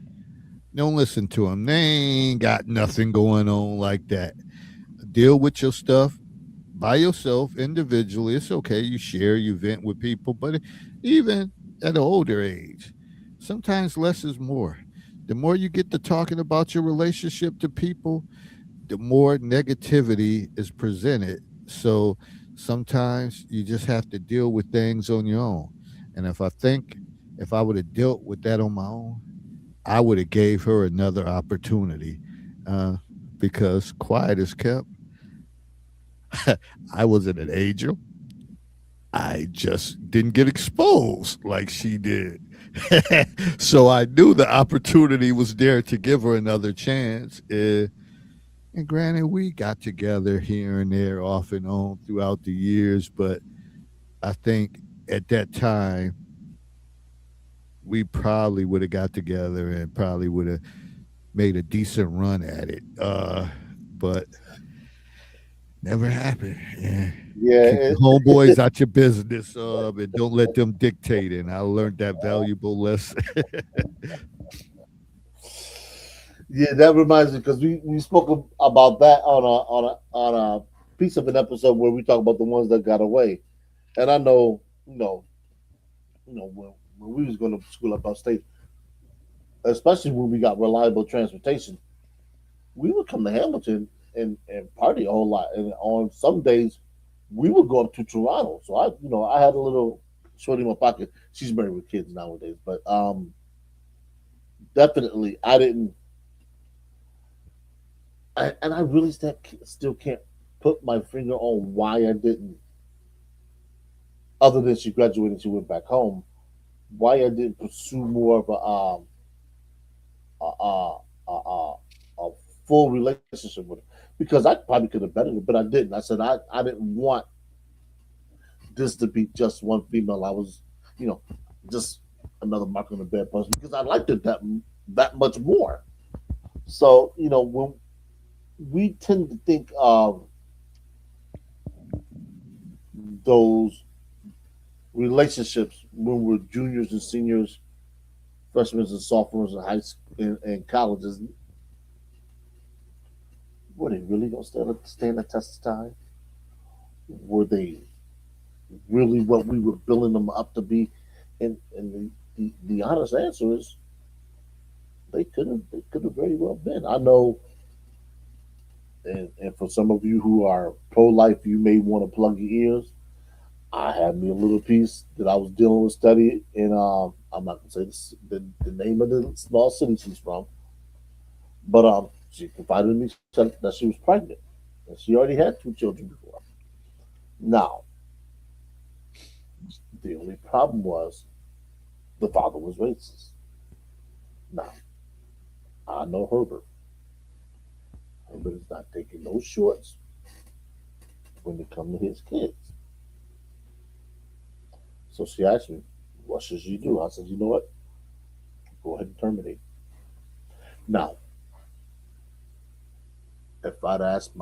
Speaker 1: Don't listen to them. They ain't got nothing going on like that. Deal with your stuff by yourself individually. It's okay. You share, you vent with people, but even at an older age, sometimes less is more. The more you get to talking about your relationship to people, the more negativity is presented. So sometimes you just have to deal with things on your own. And if I would have dealt with that on my own, I would have gave her another opportunity, uh, because quiet is kept. I wasn't an angel. I just didn't get exposed like she did. So I knew the opportunity was there to give her another chance. And granted, we got together here and there off and on throughout the years, but I think at that time, we probably would have got together and probably would have made a decent run at it. But never happened. Yeah.
Speaker 2: Yeah,
Speaker 1: Keep your homeboys out your business, and don't let them dictate. And I learned that valuable lesson.
Speaker 2: yeah. That reminds me because we spoke about that on a piece of an episode where we talk about the ones that got away. And I know, when we was going to school up upstate, especially when we got reliable transportation, we would come to Hamilton and party a whole lot. And on some days, we would go up to Toronto. So I had a little shorty in my pocket. She's married with kids nowadays, but definitely I didn't. And I really still can't put my finger on why I didn't. Other than she graduated, she went back home. Why I didn't pursue more of a, a full relationship with her, because I probably could have bettered it, but I didn't. I said I didn't want this to be just one female. I was, you know, just another mark on the bad person because I liked it that much more. So when we tend to think of those relationships when we're juniors and seniors, freshmen and sophomores in high school and colleges, were they really gonna stand the test of time? Were they really what we were building them up to be? And the honest answer is they could have very well been. I know, and for some of you who are pro life, you may want to plug your ears. I had me a little piece that I was dealing with study, and I'm not gonna say the name of the small city she's from, but she confided in me that she was pregnant, and she already had two children before. Now, the only problem was the father was racist. Now, I know Herbert. Herbert is not taking no shorts when it comes to his kids. So she asked me, "What should she do?" I said, "You know what? Go ahead and terminate." Now, if I'd asked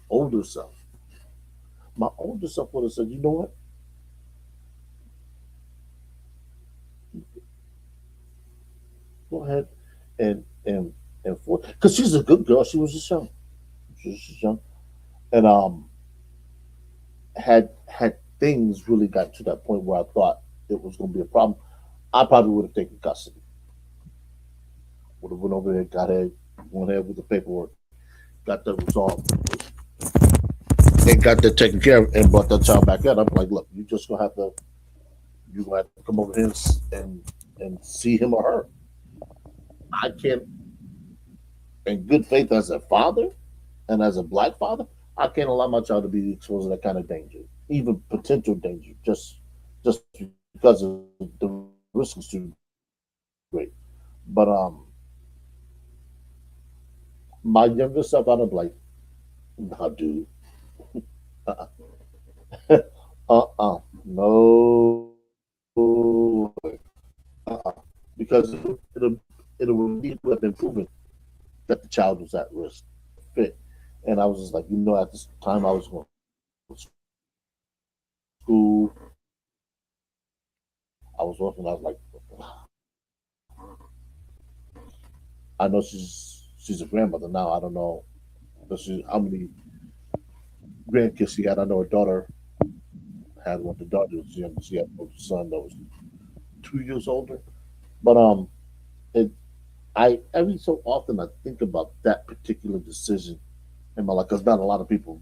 Speaker 2: older self, my older self would have said, "You know what? Go ahead and for because she's a good girl. She was just young. She was just young, and had things really got to that point where I thought it was going to be a problem, I probably would have taken custody. Would have went over there, went ahead with the paperwork, got that resolved, and got that taken care of, and brought that child back in. I'm like, look, you gonna have to come over here and see him or her. I can't, in good faith, as a father and as a black father, I can't allow my child to be exposed to that kind of danger, even potential danger, just because of the risk is too great. But my younger self, I don't like. Nah, dude. No way. Because it would immediately have been proven that the child was at risk, fit. And I was just like, at this time I was going to school. I was working. I was like, I know she's a grandmother now. I don't know how many grandkids she had. I know her daughter had one. The daughter was young. She had a son that was 2 years older. But it I every so often I think about that particular decision in my life because not a lot of people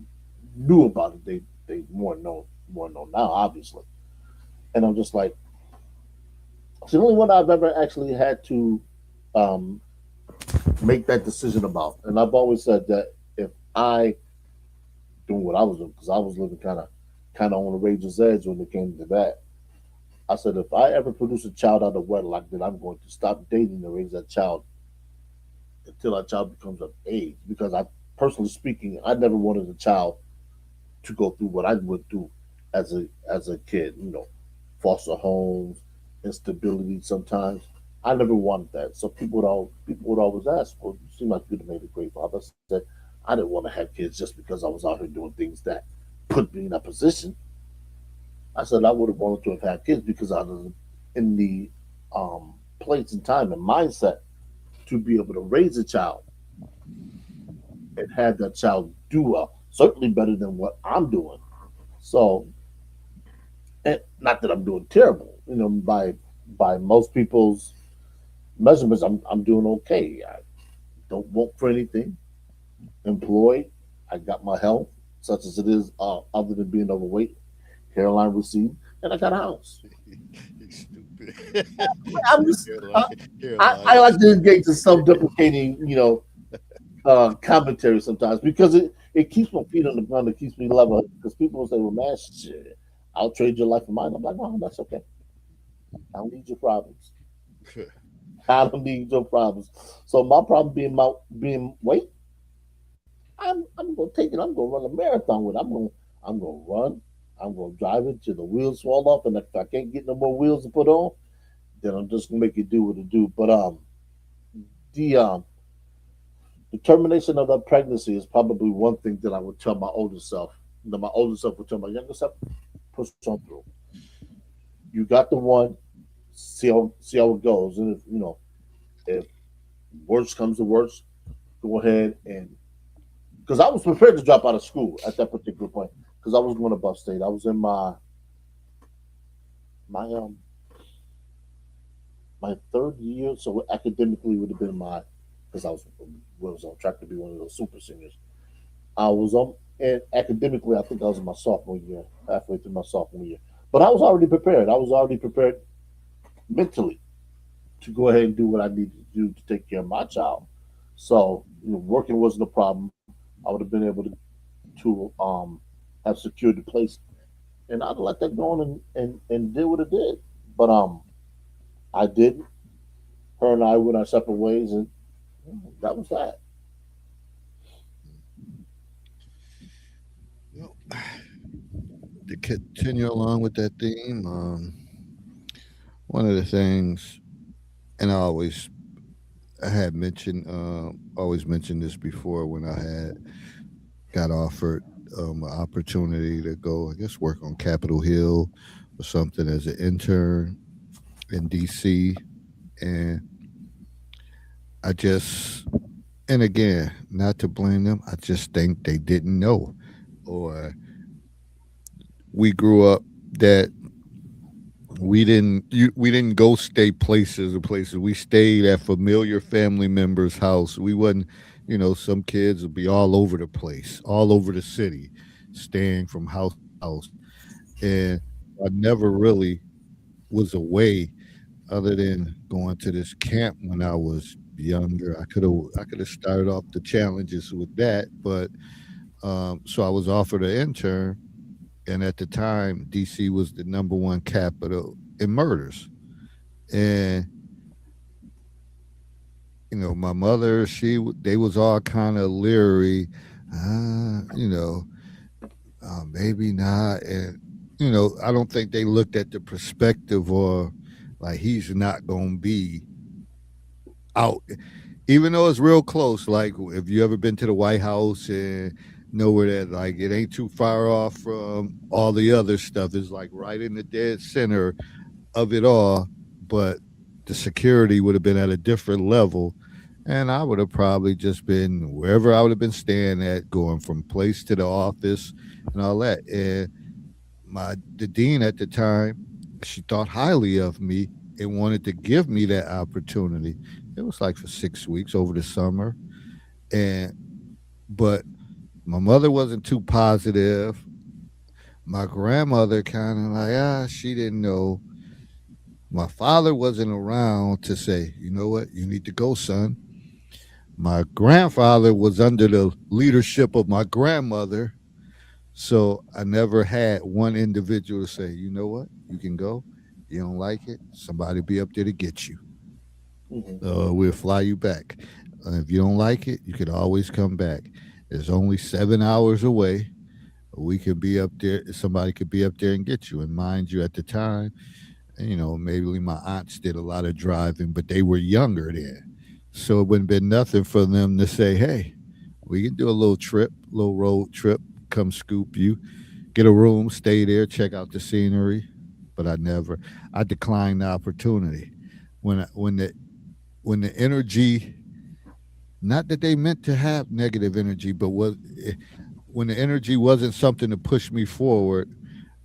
Speaker 2: knew about it. They more known now, obviously. And I'm just like, it's the only one I've ever actually had to um, make that decision about. And I've always said that if I doing what I was doing, because I was living kind of on the razor's edge when it came to that. I said if I ever produce a child out of wedlock, then I'm going to stop dating to raise that child until that child becomes of age. Because I, personally speaking, I never wanted a child to go through what I went through as a kid. Foster homes, instability. Sometimes I never wanted that. So people would always ask, "Well, you seem like you'd have made a great father." I said, "I didn't want to have kids just because I was out here doing things that put me in that position." I said I would have wanted to have had kids because I was in the place and time and mindset to be able to raise a child and have that child do well, certainly better than what I'm doing. So, and not that I'm doing terrible, by most people's measurements, I'm doing okay. I don't work for anything, employed. I got my health, such as it is, other than being overweight, hairline receding, and I got a house.
Speaker 1: You stupid.
Speaker 2: I'm just,
Speaker 1: Hairline,
Speaker 2: I
Speaker 1: hairline.
Speaker 2: like to engage in self-deprecating, commentary sometimes because it keeps my feet on the ground. It keeps me level. Because people will say, "Well, man, shit, I'll trade your life for mine." I'm like, "No, that's okay. I don't need your problems. I don't need your problems." So my problem being weight, I'm gonna take it. I'm gonna run a marathon with it. I'm gonna run. I'm gonna drive it till the wheels fall off, and if I can't get no more wheels to put on, then I'm just gonna make it do what it do. But the determination of that pregnancy is probably one thing that I would tell my older self. That my older self would tell my younger self, push on through. You got the one, see how it goes. And if worst comes to worst, go ahead and because I was prepared to drop out of school at that particular point because I was going above state. I was in my third year, so academically would have been my because I was on track to be one of those super seniors. I was on, and academically, I think I was in my sophomore year, halfway through my sophomore year. But I was already prepared. I was already prepared mentally to go ahead and do what I needed to do to take care of my child. So working wasn't a problem. I would have been able to have secured the place, and I'd let that go on and did what it did. But I didn't. Her and I went our separate ways, and that was that.
Speaker 1: Well, to continue along with that theme, one of the things, and I had mentioned, always mentioned this before when I had got offered an opportunity to go, I guess, work on Capitol Hill or something as an intern in DC, and I just, and again, not to blame them, I just think they didn't know, or we grew up that we didn't go stay places or places. We stayed at familiar family members' house. We wasn't, some kids would be all over the place, all over the city, staying from house to house. And I never really was away other than going to this camp when I was younger. I could have started off the challenges with that, but so I was offered an intern, and at the time, DC was the number one capital in murders. And my mother, they was all kind of leery you know, maybe not. And, I don't think they looked at the perspective or like he's not going to be out, even though it's real close. Like, if you ever been to the White House and know where that, like, it ain't too far off from all the other stuff. It's like right in the dead center of it all. But the security would have been at a different level. And I would have probably just been wherever I would have been staying at, going from place to the office and all that. And the dean at the time, she thought highly of me and wanted to give me that opportunity. It was like for 6 weeks over the summer, and but my mother wasn't too positive. My grandmother kind of like, she didn't know. My father wasn't around to say, you know what, you need to go, son. My grandfather was under the leadership of my grandmother. So I never had one individual to say, you know what, you can go. You don't like it, somebody be up there to get you.
Speaker 2: Mhm.
Speaker 1: We'll fly you back. If you don't like it, you could always come back. It's only 7 hours away. We could be up there. Somebody could be up there and get you. And mind you, at the time, maybe my aunts did a lot of driving, but they were younger then. So it wouldn't been nothing for them to say, hey, we can do a little trip, little road trip, come scoop you, get a room, stay there, check out the scenery. But I declined the opportunity. When the energy, not that they meant to have negative energy, but when the energy wasn't something to push me forward,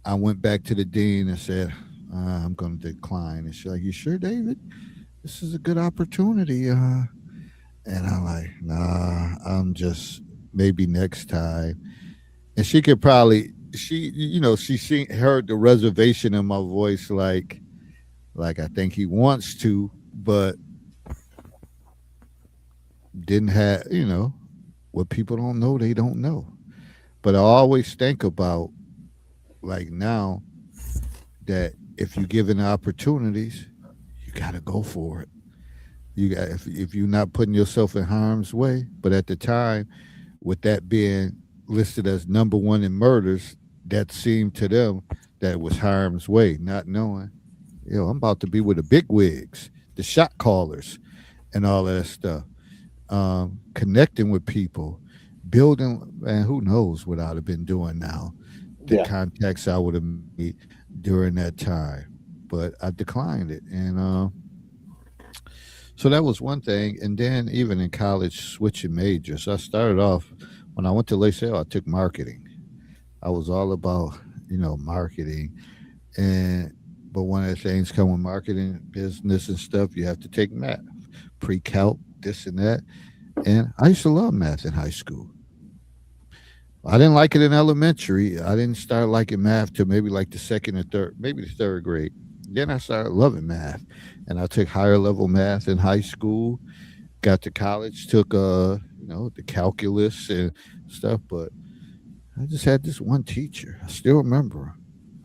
Speaker 1: I went back to the dean and said, I'm going to decline. And she's like, you sure, David? This is a good opportunity. And I'm like, nah, I'm just maybe next time. And she could probably, heard the reservation in my voice, like I think he wants to, but didn't have, what people don't know, they don't know. But I always think about, like, now that if you're given opportunities, you got to go for it. You got, if you're not putting yourself in harm's way. But at the time, with that being listed as number one in murders, that seemed to them that it was harm's way, not knowing, I'm about to be with the big wigs, the shot callers, and all that stuff. Connecting with people, building, man, who knows what I'd have been doing now, the
Speaker 2: Yeah.
Speaker 1: contacts I would have made during that time. But I declined it. And so that was one thing. And then even in college, switching majors, I started off when I went to LaSalle, I took marketing. I was all about, marketing. And but one of the things come with marketing, business and stuff, you have to take math, pre-calc, this and that. And I used to love math in high school. I didn't like it in elementary. I didn't start liking math till maybe like the second or third, maybe the third grade. Then I started loving math, and I took higher level math in high school. Got to college, took the calculus and stuff. But I just had this one teacher. I still remember her.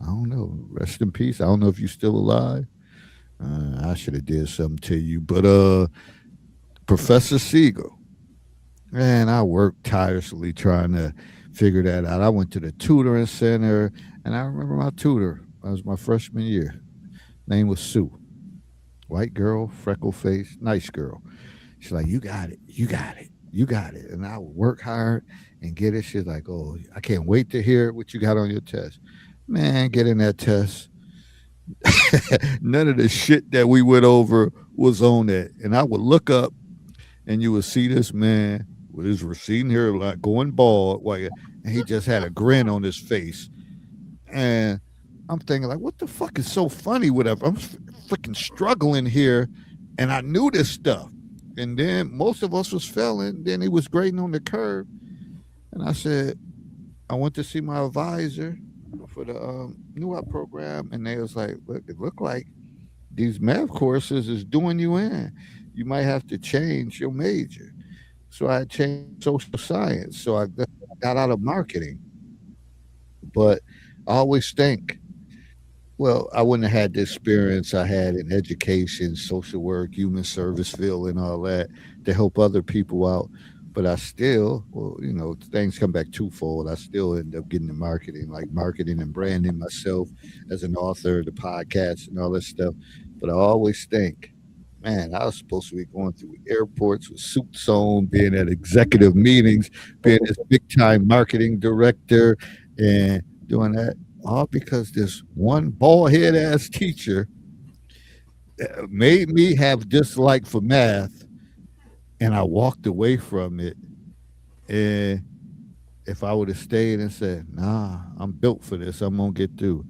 Speaker 1: I don't know. Rest in peace. I don't know if you're still alive. I should have did something to you, but Professor Siegel. Man, I worked tirelessly trying to figure that out. I went to the tutoring center, and I remember my tutor. That was my freshman year. Name was Sue. White girl, freckle face, nice girl. She's like, you got it, you got it, you got it. And I would work hard and get it. She's like, oh, I can't wait to hear what you got on your test. Man, getting that test. None of the shit that we went over was on that. And I would look up and you would see this man with his receding hairline going bald, and he just had a grin on his face. And I'm thinking, like, what the fuck is so funny? Whatever. I'm freaking struggling here, and I knew this stuff. And then most of us was failing. Then he was grading on the curve, and I said, I went to see my advisor for the New Up program, and they was like, look, it looked like these math courses is doing you in. You might have to change your major. So I changed social science. So I got out of marketing. But I always think, well, I wouldn't have had the experience I had in education, social work, human service field, and all that to help other people out. but I still, well, things come back twofold. I still end up getting the marketing, like marketing and branding myself as an author, the podcast and all that stuff. But I always think, man, I was supposed to be going through airports with suits on, being at executive meetings, being this big time marketing director, and doing that all because this one bald head ass teacher made me have dislike for math, and I walked away from it. And if I would have stayed and said, "Nah, I'm built for this. I'm gonna get through,"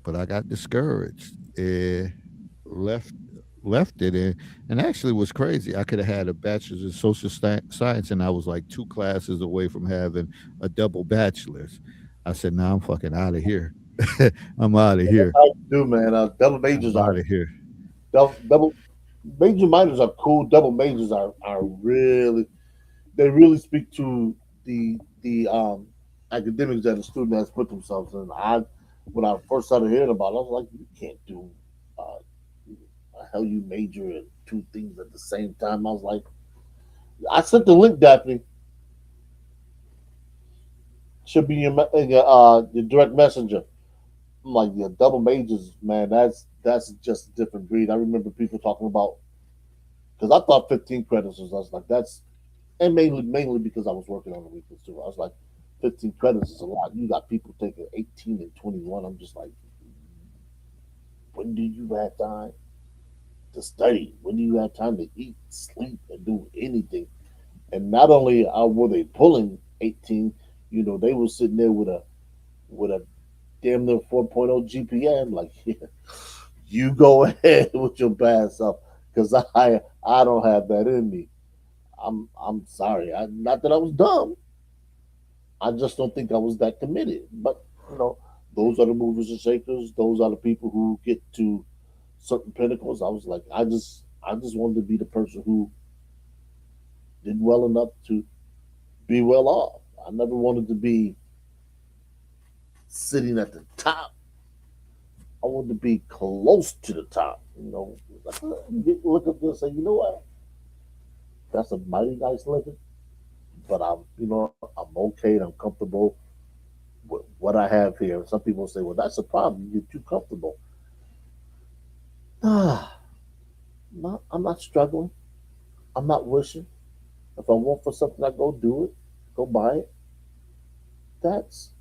Speaker 1: but I got discouraged and left left it. And actually, was crazy. I could have had a bachelor's in social science, and I was like two classes away from having a double bachelor's. I said, "Nah, I'm fucking out of here. I'm out of here.
Speaker 2: I do, man. Double
Speaker 1: I'm
Speaker 2: majors
Speaker 1: out
Speaker 2: are
Speaker 1: of here."
Speaker 2: double major minors are cool. Double majors are really, they really speak to the academics that the student has put themselves in. I When I first started hearing about it, I was like, you can't do uh, how you major in two things at the same time. I was like, I sent the link, Daphne. Should be your direct messenger. I'm like, yeah, double majors, man. That's just a different breed. I remember people talking about, because I thought 15 credits was. I was like, that's, and mainly because I was working on the weekends too. I was like, 15 credits is a lot. You got people taking 18 and 21. I'm just like, when do you have time to study? When do you have time to eat, sleep, and do anything? And not only were they pulling 18, they were sitting there with a damn near 4.0 GPA. I'm like, yeah, you go ahead with your bad self, because I don't have that in me. I'm sorry. Not that I was dumb. I just don't think I was that committed. But you know, those are the movers and shakers. Those are the people who get to certain pinnacles. I was like, I just wanted to be the person who did well enough to be well off. I never wanted to be sitting at the top. I wanted to be close to the top. Like, look up there and say, you know what? That's a mighty nice living, but I'm okay and I'm comfortable with what I have here. Some people say, well, that's a problem. You're too comfortable. Ah, I'm not struggling. I'm not wishing. If I want for something, I go do it, go buy it. That's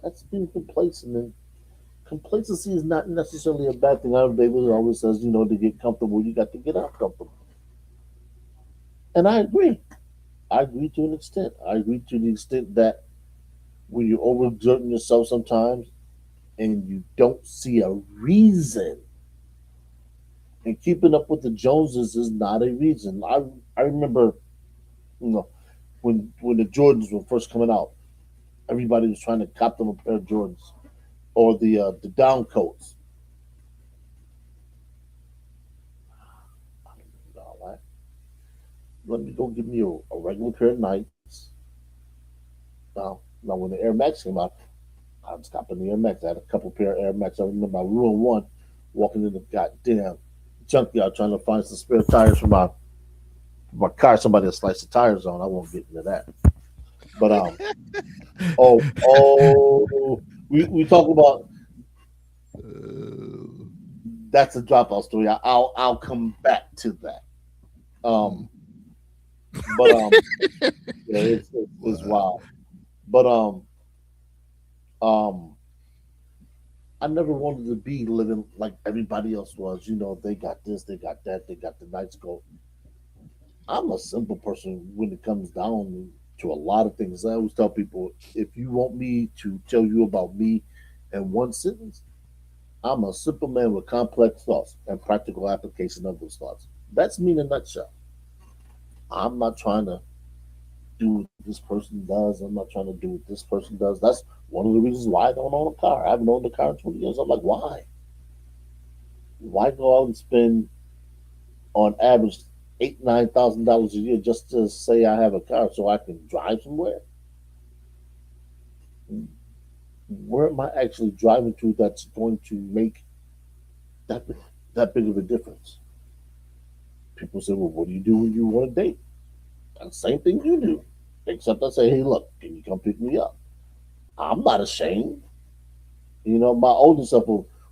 Speaker 2: that's being complacent. And complacency is not necessarily a bad thing. David always says, to get comfortable, you got to get uncomfortable. And I agree. I agree to an extent. I agree to the extent that when you're overexerting yourself sometimes and you don't see a reason, and keeping up with the Joneses is not a reason. I remember, you know, when the Jordans were first coming out, everybody was trying to cop them a pair of Jordans or the down coats. All right, let me go get me a regular pair of Nikes. Now when the Air Max came out, I was copping the Air Max. I had a couple pair of Air Max. I remember I ruined one walking in the goddamn junkyard trying to find some spare tires for my car. Somebody had sliced the tires on. I won't get into that. But we talk about,
Speaker 1: Uh,
Speaker 2: that's a dropout story. I'll come back to that. Um, but yeah, it's
Speaker 1: wow.
Speaker 2: wild. But um, I never wanted to be living like everybody else was. They got this, they got that, they got the night school. I'm a simple person when it comes down to a lot of things. I always tell people, if you want me to tell you about me in one sentence, I'm a simple man with complex thoughts and practical application of those thoughts. That's me in a nutshell. I'm not trying to do what this person does. I'm not trying to do what this person does. That's one of the reasons why I don't own a car. I haven't owned a car in 20 years. I'm like, why? Why go out and spend on average $8,000-9,000 a year just to say I have a car so I can drive somewhere? Where am I actually driving to that's going to make that that big of a difference? People say, well, what do you do when you want to date? the same thing you do. Except I say, hey, look, can you come pick me up? I'm not ashamed. You know, my older self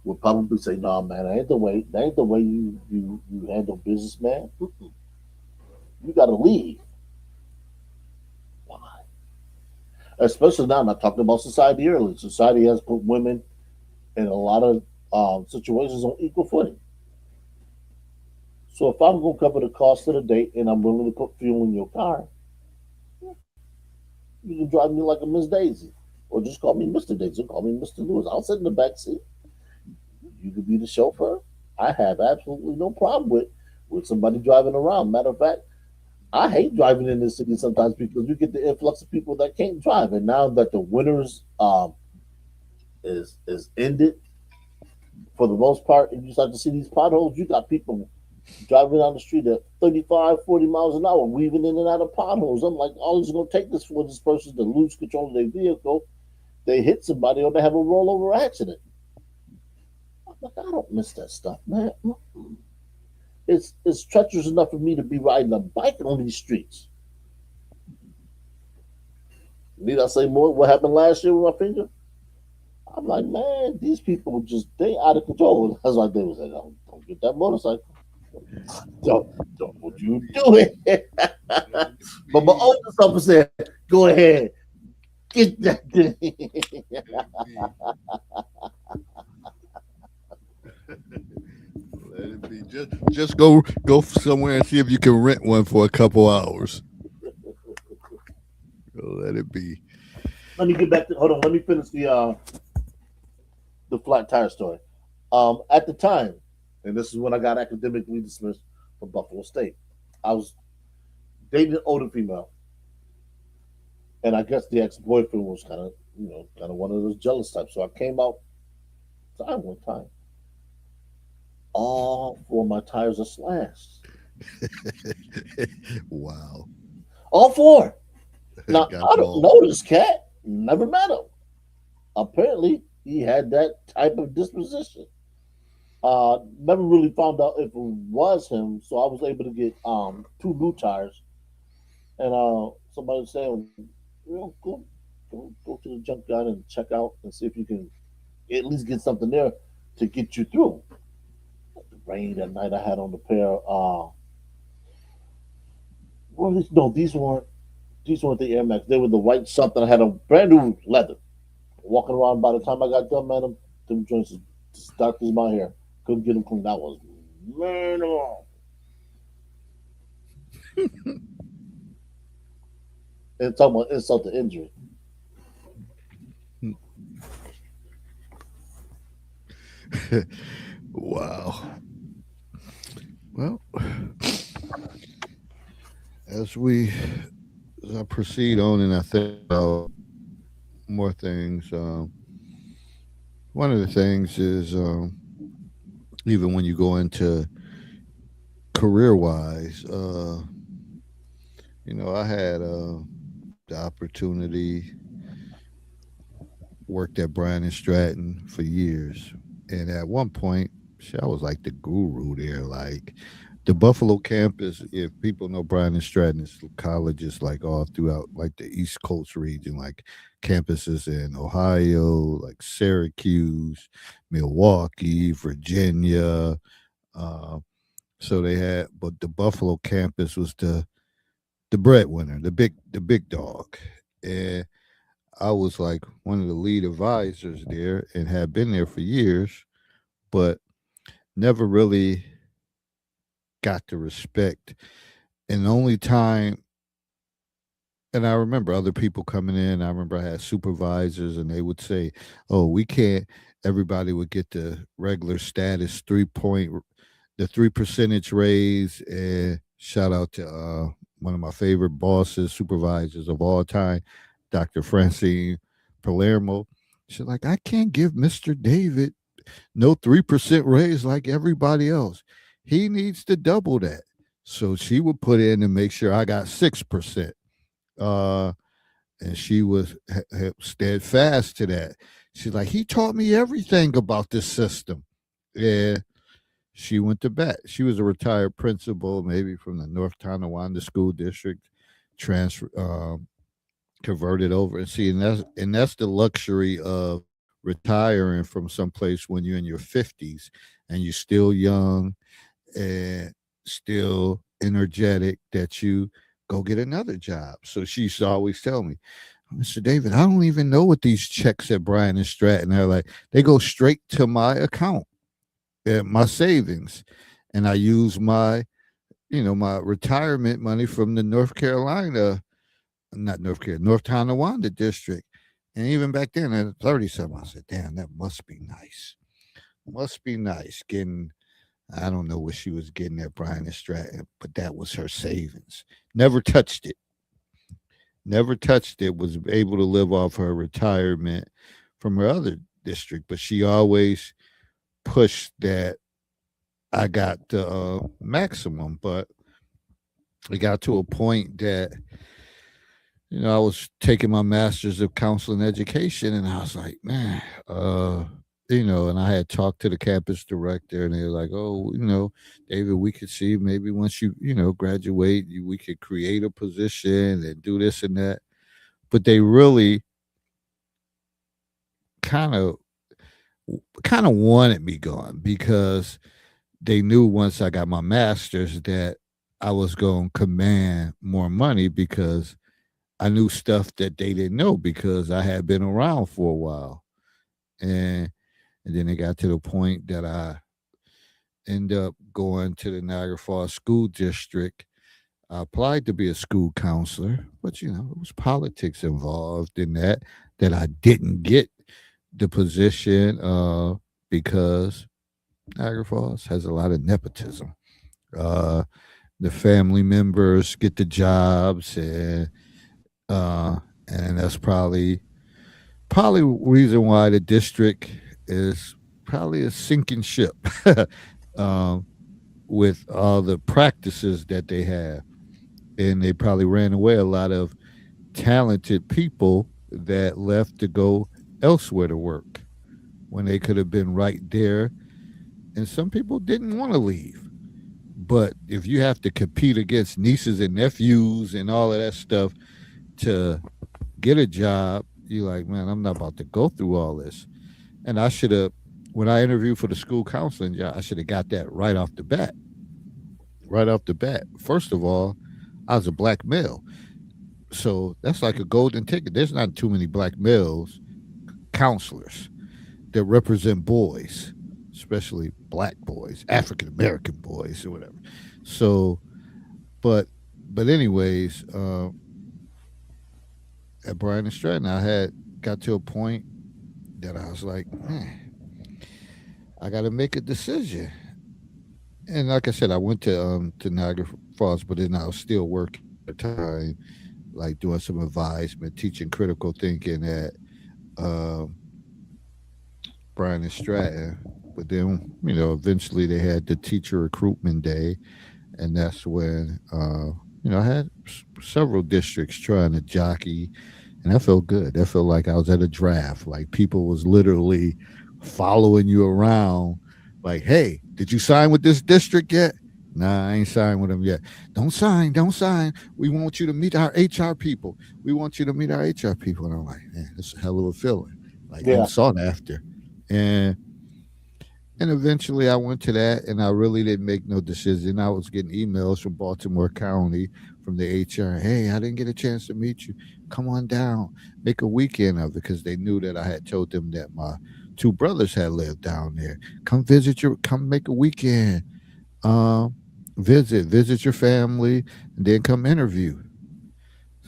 Speaker 2: would probably say, "No, man, that ain't the way. That ain't the way you handle business, man. You got to leave." Why? Especially now, I'm not talking about society early. Society has put women in a lot of situations on equal footing. So if I'm going to cover the cost of the date and I'm willing to put fuel in your car, you can drive me like a Miss Daisy, or just call me Mr. Daisy, call me Mr. Lewis. I'll sit in the back seat. You could be the chauffeur. I have absolutely no problem with somebody driving around. Matter of fact, I hate driving in this city sometimes because you get the influx of people that can't drive. And now that the winters is ended for the most part, and you start to see these potholes, you got people driving down the street at 35, 40 miles an hour, weaving in and out of potholes. I'm like, all it's going to take this for this person to lose control of their vehicle. They hit somebody or they have a rollover accident. I'm like, I don't miss that stuff, man. It's treacherous enough for me to be riding a bike on these streets. Need I say more? What happened last year with my finger? I'm like, man, these people just they out of control. That's why they was like, don't get that motorcycle. Don't you do it. But my older self said, go ahead, get that thing.
Speaker 1: Let it be. Just go somewhere and see if you can rent one for a couple hours. Let it be.
Speaker 2: Let me get back to hold on. Let me finish the flat tire story. At the time, and this is when I got academically dismissed from Buffalo State. I was dating an older female, and I guess the ex boyfriend was kind of one of those jealous types. So I came out time one time. All four of my tires are slashed.
Speaker 1: Wow.
Speaker 2: All four. Now
Speaker 1: Got
Speaker 2: I don't
Speaker 1: all.
Speaker 2: know this cat. Never met him. Apparently, he had that type of disposition. Never really found out if it was him, so I was able to get two new tires. And somebody was saying, go to the junkyard and check out and see if you can at least get something there to get you through. The rain that night I had on the pair. No, these weren't the Air Max. They were the white something. I had a brand new leather. Walking around by the time I got done, man, them joints as dark as my hair. Couldn't get them clean. That was man. And talking about insult to injury.
Speaker 1: Wow. Well, as we as I proceed on and I think about more things, one of the things is even when you go into career wise, I had the opportunity worked at Bryan and Stratton for years, and at one point, shit, I was like the guru there. Like the Buffalo campus, if people know Bryan and Stratton, it's colleges like all throughout like the East Coast region, like campuses in Ohio, like Syracuse, Milwaukee, Virginia. Uh, so they had, but the Buffalo campus was the breadwinner, the big dog, and I was like one of the lead advisors there and had been there for years, but never really got the respect. And the only time, and I remember other people coming in, I remember I had supervisors and they would say, oh, we can't, everybody would get the regular status 3 point, the 3% raise. And shout out to one of my favorite bosses, supervisors of all time, Dr. Francine Palermo. She's like, I can't give Mr. David no 3% raise like everybody else. He needs to double that. So she would put in and make sure I got 6%. Uh, and she was steadfast to that. She's like, he taught me everything about this system. And she went to bat. She was a retired principal, maybe from the North Tonawanda School District. transfer converted over. And see, and that's the luxury of retiring from someplace when you're in your 50s and you're still young and still energetic, that you go get another job. So she used to always tell me, Mr. David, I don't even know what these checks at Bryan and Stratton are like. They go straight to my account, my savings, and I use my retirement money from the North Carolina, not North Carolina, North Tonawanda district. And even back then at 37, I said, damn, that must be nice. Must be nice getting, I don't know what she was getting at Bryan and Stratton, but that was her savings. Never touched it. Never touched it. Was able to live off her retirement from her other district, but she always pushed that I got the maximum. But it got to a point that I was taking my master's of counseling education, and I was like, man, and I had talked to the campus director, and they were like, oh, David, we could see maybe once you graduate, we could create a position and do this and that. But they really kind of wanted me gone because they knew once I got my master's that I was going to command more money because I knew stuff that they didn't know because I had been around for a while. And then it got to the point that I ended up going to the Niagara Falls School District. I applied to be a school counselor, but it was politics involved in that I didn't get the position because Niagara Falls has a lot of nepotism. The family members get the jobs, and that's probably reason why the district is probably a sinking ship with all the practices that they have. And they probably ran away a lot of talented people that left to go elsewhere to work when they could have been right there. And some people didn't want to leave. But if you have to compete against nieces and nephews and all of that stuff to get a job, you're like, man, I'm not about to go through all this. And I should have, when I interviewed for the school counseling job, I should have got that right off the bat. Right off the bat. First of all, I was a black male. So that's like a golden ticket. There's not too many black males, counselors, that represent boys, especially black boys, African American boys, or whatever. So, but anyways, at Bryan and Stratton, I had got to a point that I was like, man, I got to make a decision. And like I said, I went to Niagara Falls, but then I was still working at the time, like doing some advisement, teaching critical thinking at um, Bryan and Stratton. But then, eventually they had the teacher recruitment day, and that's when I had several districts trying to jockey, and that felt good. That felt like I was at a draft. Like people was literally following you around, like, "Hey, did you sign with this district yet?" Nah, I ain't signed with them yet. Don't sign, don't sign. We want you to meet our HR people. We want you to meet our HR people. And I'm like, man, this is a hell of a feeling. Like
Speaker 2: Yeah.
Speaker 1: I'm sought after, and eventually I went to that, and I really didn't make no decision. I was getting emails from Baltimore County from the HR. Hey, I didn't get a chance to meet you. Come on down, make a weekend of it, because they knew that I had told them that my two brothers had lived down there. Come make a weekend. Um, visit your family, and then come interview.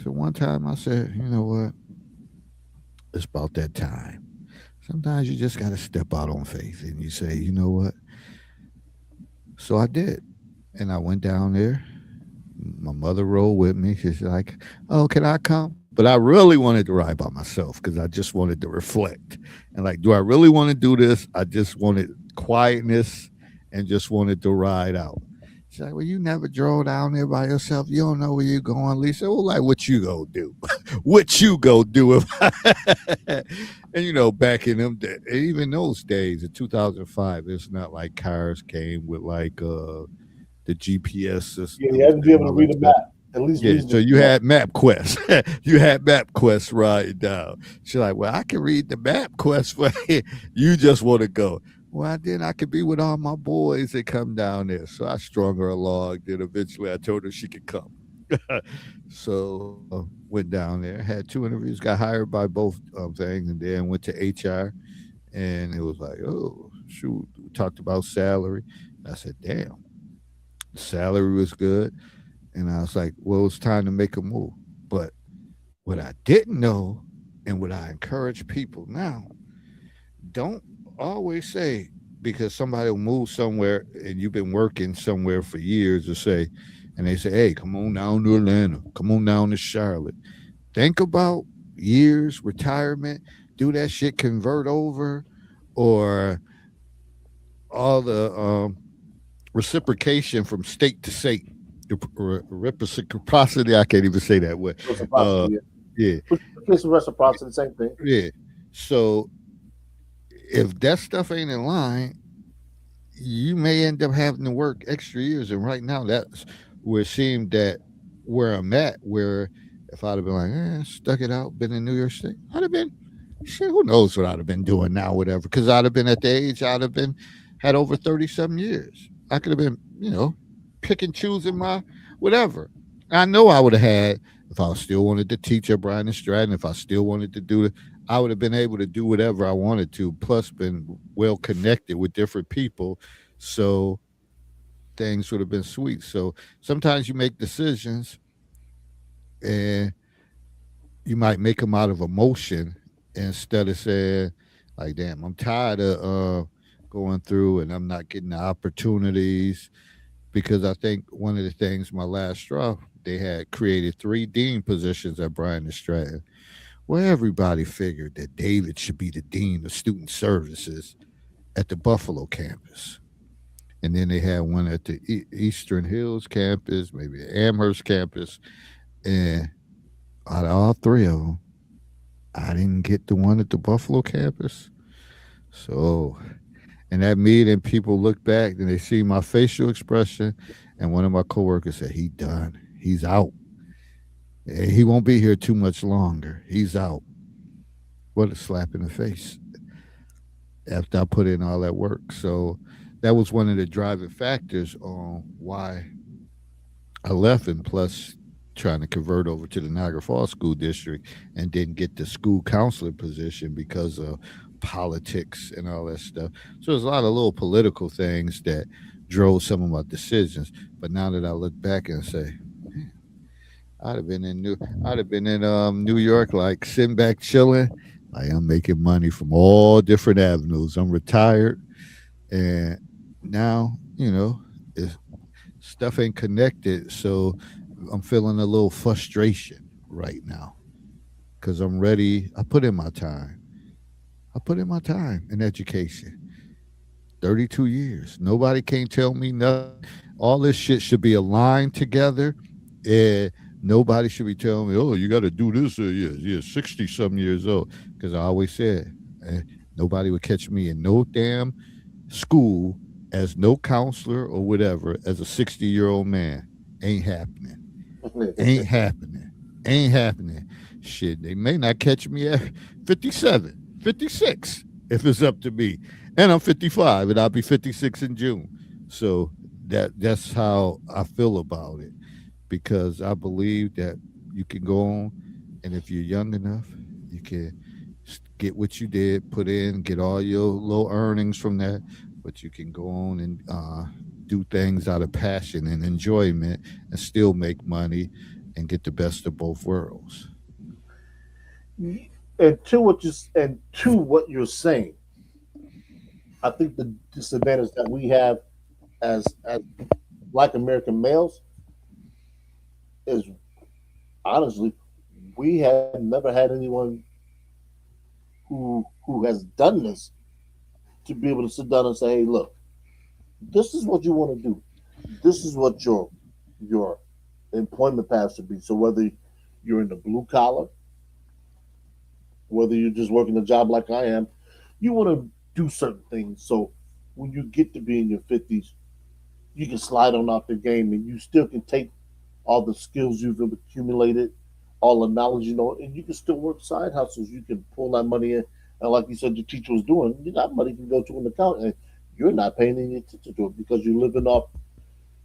Speaker 1: So one time I said, you know what? It's about that time. Sometimes you just got to step out on faith and you say, you know what? So I did. And I went down there. My mother rolled with me. She's like, oh, can I come? But I really wanted to ride by myself because I just wanted to reflect. And like, do I really want to do this? I just wanted quietness and just wanted to ride out. She's like, well, you never drove down there by yourself. You don't know where you're going, Lisa. Well, like, what you go do? What you go do if I... And back in them days, even those days in 2005, it's not like cars came with like the GPS
Speaker 2: Yeah,
Speaker 1: system
Speaker 2: you have to be able
Speaker 1: and
Speaker 2: to
Speaker 1: all
Speaker 2: read
Speaker 1: that
Speaker 2: a
Speaker 1: stuff.
Speaker 2: map. at least
Speaker 1: Yeah, so
Speaker 2: reasonable.
Speaker 1: you had MapQuest. You had MapQuest right down. She's like, well, I can read the MapQuest for you. You just want to go. Well, then I could be with all my boys and come down there. So I strung her along. Then eventually I told her she could come. So went down there, had two interviews, got hired by both things, and then went to HR. And it was like, oh, shoot. We talked about salary. I said, damn, the salary was good. And I was like, well, it's time to make a move. But what I didn't know and what I encourage people now, don't always say because somebody will move somewhere and you've been working somewhere for years or say, and they say, hey, come on down to Atlanta, come on down to Charlotte. Think about years, retirement, do that shit convert over or all the reciprocation from state to state. Reciprocity, I can't even say that word. Uh,
Speaker 2: Reciprocity.
Speaker 1: yeah,
Speaker 2: Case of reciprocity, same thing.
Speaker 1: yeah. So if that stuff ain't in line, you may end up having to work extra years. And right now, that's where it seemed that where I'm at, where if I'd have been like, stuck it out, been in New York State, I'd have been, shit, who knows what I'd have been doing now, whatever. Because I'd have been at the age, I'd have been, had over 30 some years. I could have been, pick and choosing my whatever. I know I would have had, if I still wanted to teach at Bryan and Stratton, if I still wanted to do it, I would have been able to do whatever I wanted to, plus been well connected with different people. So things would have been sweet. So sometimes you make decisions and you might make them out of emotion instead of saying, like, damn, I'm tired of going through and I'm not getting the opportunities. Because I think one of the things, my last straw, they had created three dean positions at Bryan and Stratton, where everybody figured that David should be the dean of student services at the Buffalo campus. And then they had one at the Eastern Hills campus, maybe Amherst campus. And out of all three of them, I didn't get the one at the Buffalo campus. So, in that meeting, people look back and they see my facial expression. And one of my coworkers said, he done. He's out. He won't be here too much longer. He's out. What a slap in the face after I put in all that work. So that was one of the driving factors on why I left, and plus trying to convert over to the Niagara Falls School District and didn't get the school counselor position because of politics and all that stuff. So there's a lot of little political things that drove some of my decisions. But now that I look back and say, I'd have been in New York, like sitting back chilling. Like I'm making money from all different avenues. I'm retired, and now stuff ain't connected. So I'm feeling a little frustration right now because I'm ready. I put in my time. I put in my time in education. 32 years. Nobody can't tell me nothing. All this shit should be aligned together. And nobody should be telling me, oh, you got to do this. You're 60 some years old. Because I always said, nobody would catch me in no damn school as no counselor or whatever as a 60-year-old man. Ain't happening. Ain't happening. Ain't happening. Shit, they may not catch me at 57, 56 if it's up to me. And I'm 55 and I'll be 56 in June. So that's how I feel about it, because I believe that you can go on, and if you're young enough, you can get what you did, put in, get all your low earnings from that, but you can go on and do things out of passion and enjoyment and still make money and get the best of both worlds.
Speaker 2: What you're saying, I think the disadvantage that we have as Black American males is honestly we have never had anyone who has done this to be able to sit down and say, "Hey, look, this is what you want to do. This is what your employment path should be." So whether you're in the blue collar, whether you're just working a job like I am, you want to do certain things. So when you get to be in your 50s, you can slide on off the game and you still can take all the skills you've accumulated, all the knowledge you know, and you can still work side hustles. You can pull that money in, and like you said, your teacher was doing, that money can go to an account, and you're not paying any attention to it because you're living off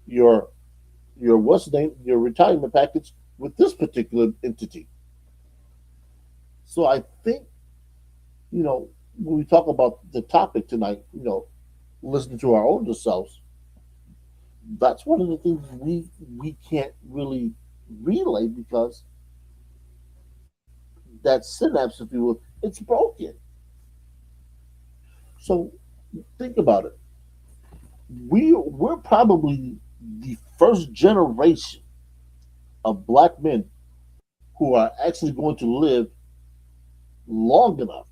Speaker 2: your what's the name, your retirement package with this particular entity. So I think, when we talk about the topic tonight, listening to our older selves, that's one of the things we can't really relay because that synapse, if you will, it's broken. So think about it. We're probably the first generation of black men who are actually going to live long enough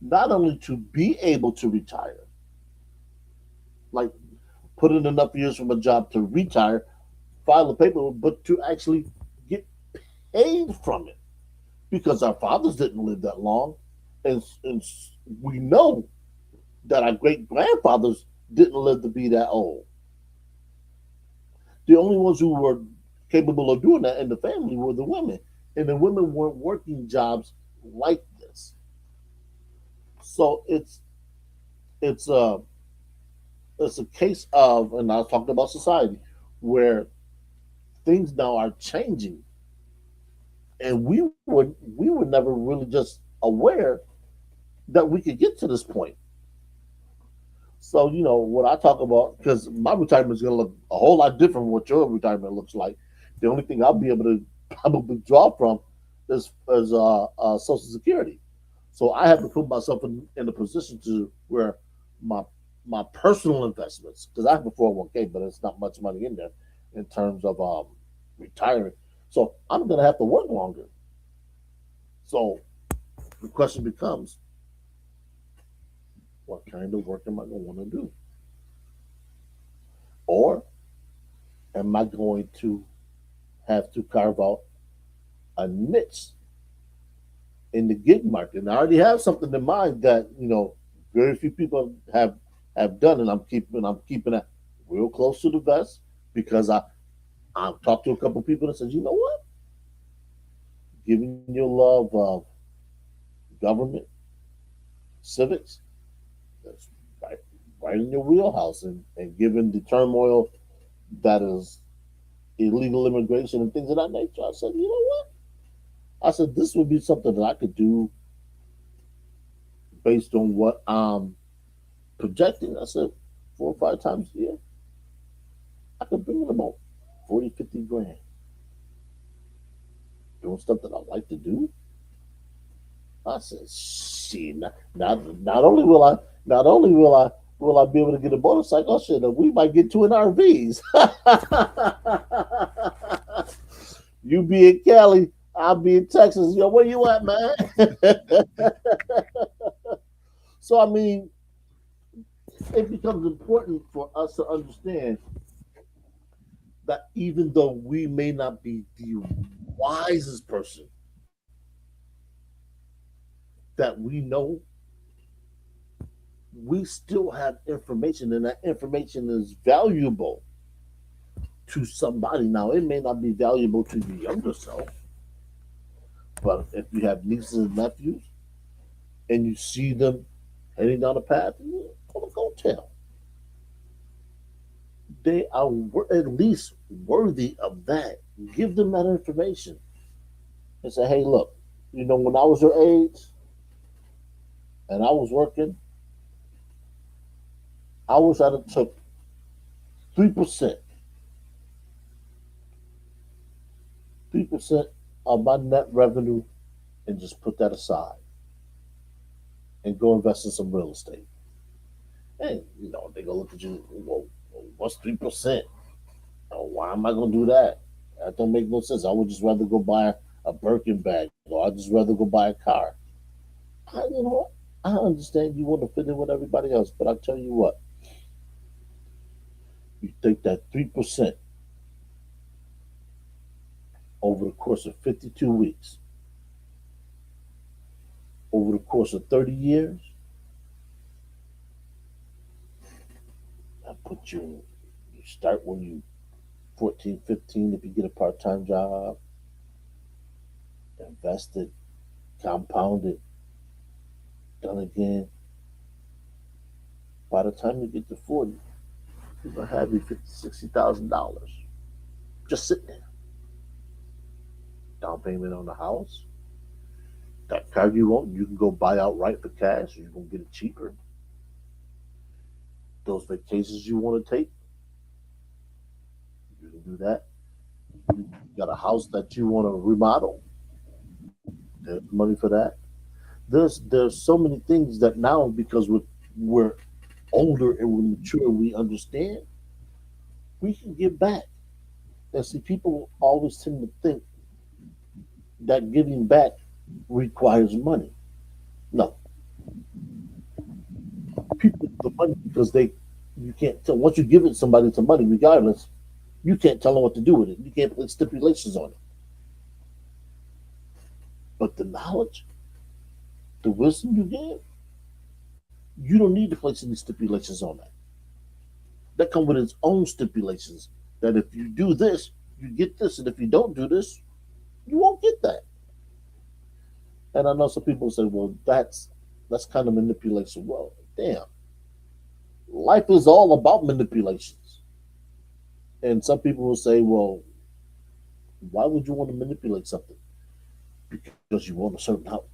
Speaker 2: not only to be able to retire, like put in enough years from a job to retire, file the paperwork, but to actually get paid from it because our fathers didn't live that long, and we know that our great grandfathers didn't live to be that old. The only ones who were capable of doing that in the family were the women, and the women weren't working jobs like this. So it's a it's a case of, and I was talking about society, where things now are changing, and we were never really just aware that we could get to this point. So what I talk about, because my retirement is going to look a whole lot different from what your retirement looks like. The only thing I'll be able to probably draw from is Social Security. So I have to put myself in a position to where my my personal investments, because I have a 401k, but it's not much money in there in terms of retiring. So I'm going to have to work longer. So the question becomes, what kind of work am I going to want to do? Or am I going to have to carve out a niche in the gig market? And I already have something in mind that very few people have done, and I'm keeping it real close to the vest because I've talked to a couple of people that said, you know what, giving your love of government, civics, that's right in your wheelhouse, and given the turmoil that is illegal immigration and things of that nature, I said, you know what? I said this would be something that I could do based on what I'm projecting. I said 4 or 5 times a year, I could bring in about 40, 50 grand doing stuff that I like to do. I said, shit, not only will I be able to get a motorcycle, shit, we might get two in RVs. You be in Cali, I'll be in Texas. Yo, where you at, man? So I mean, it becomes important for us to understand that even though we may not be the wisest person that we know, we still have information, and that information is valuable to somebody. Now, it may not be valuable to your younger self, but if you have nieces and nephews and you see them heading down a path, go tell. They are at least worthy of that. Give them that information and say, hey, look, when I was your age and I was working, I wish I'd have took 3%, 3% of my net revenue and just put that aside and go invest in some real estate. And they go look at you. Well, what's 3%? Oh, why am I gonna do that? That don't make no sense. I would just rather go buy a Birkin bag, or I'd just rather go buy a car. You know, I understand you want to fit in with everybody else, but I tell you what, you take that 3% over the course of 52 weeks, over the course of 30 years, that put you. You start when you 14, 15 if you get a part-time job, invested, compounded, done again. By the time you get to 40, you're gonna have you 50, $60,000 just sitting there. Down payment on the house. That car you want, you can go buy outright for cash, or you can get it cheaper. Those vacations you want to take, you can do that. You got a house that you want to remodel, there's money for that. There's so many things that now, because we're older and we're mature, we understand we can give back. And see, people always tend to think that giving back requires money. No, people give the money because they you can't tell once you give it somebody some money, regardless, you can't tell them what to do with it. You can't put stipulations on it. But the knowledge, the wisdom you give, you don't need to place any stipulations on that. That come with its own stipulations. That if you do this, you get this, and if you don't do this, you won't get that. And I know some people say, "Well, that's kind of manipulation." Well, damn, life is all about manipulations. And some people will say, "Well, why would you want to manipulate something? Because you want a certain outcome.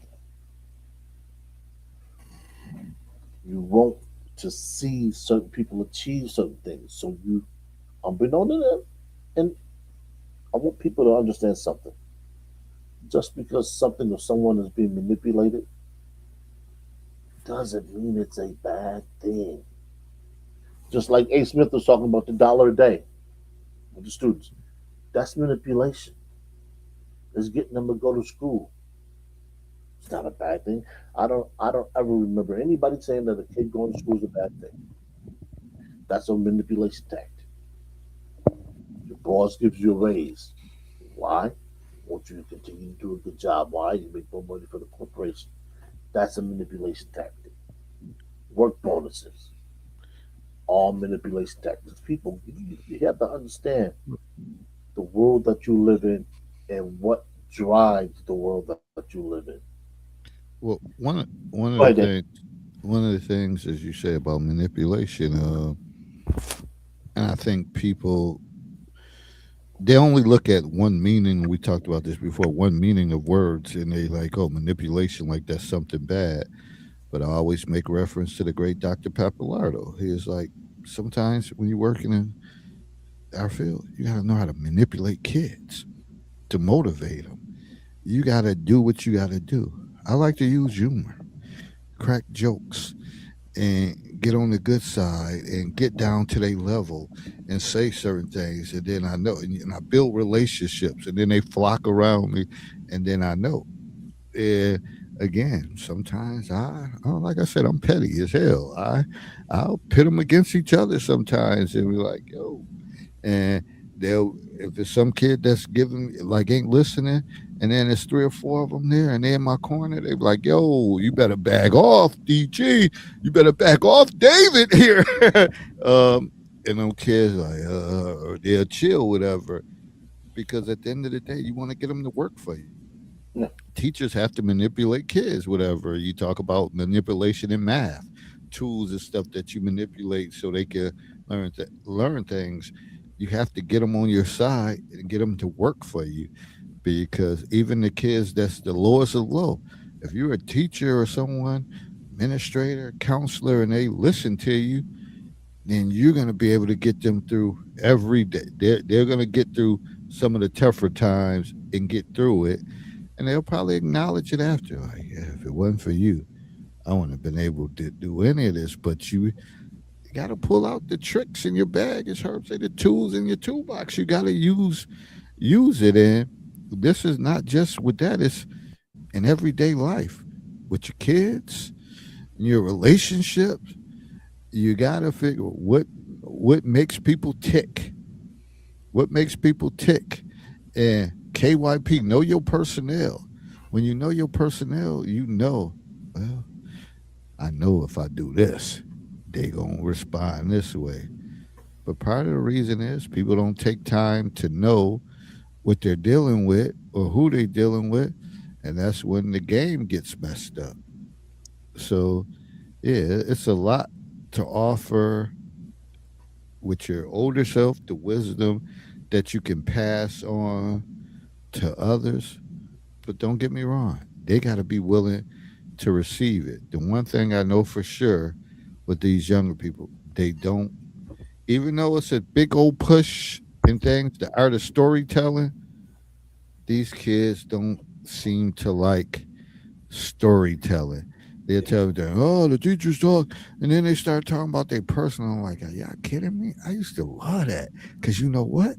Speaker 2: You want to see certain people achieve certain things. So you, unbeknown to them, and I want people to understand something. Just because something or someone is being manipulated doesn't mean it's a bad thing. Just like A. Smith was talking about the dollar a day with the students. That's manipulation. It's getting them to go to school. It's not a bad thing. I don't ever remember anybody saying that a kid going to school is a bad thing. That's a manipulation tactic. Your boss gives you a raise. Why? I want you to continue to do a good job. Why? You make more money for the corporation. That's a manipulation tactic. Work bonuses, all manipulation tactics. People, you have to understand the world that you live in and what drives the world that you live in.
Speaker 1: Well, one
Speaker 2: Go
Speaker 1: of the
Speaker 2: ahead, Dan.
Speaker 1: things as you say about manipulation, and I think people they only look at one meaning. We talked about this before. One meaning of words, and they like, oh, manipulation, like that's something bad. But I always make reference to the great Dr. Papalardo. He is like, sometimes when you're working in our field, you got to know how to manipulate kids to motivate them. You got to do what you got to do. I like to use humor, crack jokes, and get on the good side and get down to their level and say certain things. And then I know, and I build relationships, and then they flock around me, and then I know. And again, sometimes like I said, I'm petty as hell. I'll pit them against each other sometimes, and be like, yo, and they'll if there's some kid that's giving like ain't listening, and then there's three or four of them there, and they in my corner, they be like, "Yo, you better back off, DG. You better back off, David here." And them kids like, they'll chill, whatever, because at the end of the day, you want to get them to work for you.
Speaker 2: Yeah.
Speaker 1: Teachers have to manipulate kids, whatever. You talk about manipulation in math, tools and stuff that you manipulate so they can learn things. You have to get them on your side and get them to work for you, because even the kids that's the lowest of low, if you're a teacher or someone, administrator, counselor, and they listen to you, then you're going to be able to get them through every day. They're going to get through some of the tougher times and get through it, and they'll probably acknowledge it after. Like, yeah, if it wasn't for you, I wouldn't have been able to do any of this. But you got to pull out the tricks in your bag, as Herb say, the tools in your toolbox. You got to use it. And this is not just with that; it's in everyday life with your kids, your relationships. You got to figure what makes people tick. What makes people tick? And KYP, know your personnel. When you know your personnel, you know, well, I know if I do this, they gonna respond this way. But part of the reason is people don't take time to know what they're dealing with or who they're dealing with, and that's when the game gets messed up. So yeah, it's a lot to offer with your older self, the wisdom that you can pass on to others. But don't get me wrong, they got to be willing to receive it. The one thing I know for sure with these younger people, they don't, even though it's a big old push in things, the art of storytelling, these kids don't seem to like storytelling. They'll tell them, oh, the teachers talk, and then they start talking about their personal. I'm like, are y'all kidding me? I used to love that because you know what?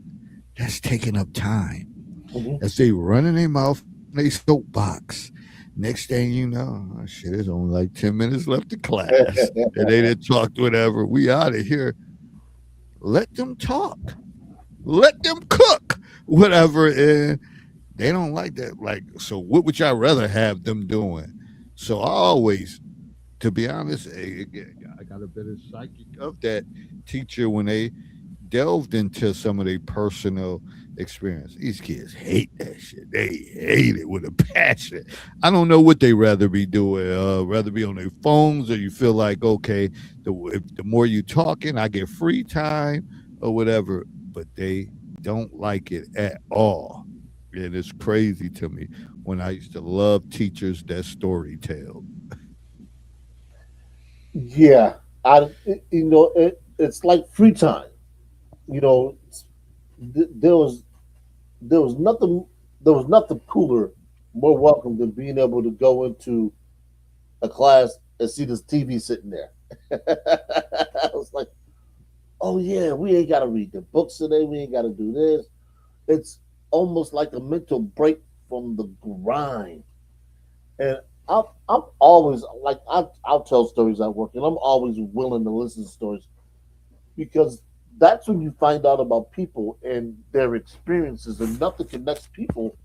Speaker 1: That's taking up time.
Speaker 2: Mhm.
Speaker 1: As they running their mouth on their soapbox. Next thing you know, oh, shit, it's only like 10 minutes left of class. And they didn't talk, whatever. We out of here. Let them talk. Let them cook. Whatever. And they don't like that. Like, so what would y'all rather have them doing? So I always, to be honest, I got a bit of psychic of that teacher when they delved into some of their personal experience. These kids hate that shit. They hate it with a passion. I don't know what they rather be doing. Rather be on their phones, or you feel like okay, the more you talking, I get free time or whatever. But they don't like it at all, and it's crazy to me when I used to love teachers that story tell.
Speaker 2: Yeah, it's like free time. You know, there was there was nothing there was nothing cooler, more welcome than being able to go into a class and see this TV sitting there. I was like, oh yeah, we ain't got to read the books today. We ain't got to do this. It's almost like a mental break from the grind. And I'm always like I'll tell stories at work, and I'm always willing to listen to stories because that's when you find out about people and their experiences, and nothing connects people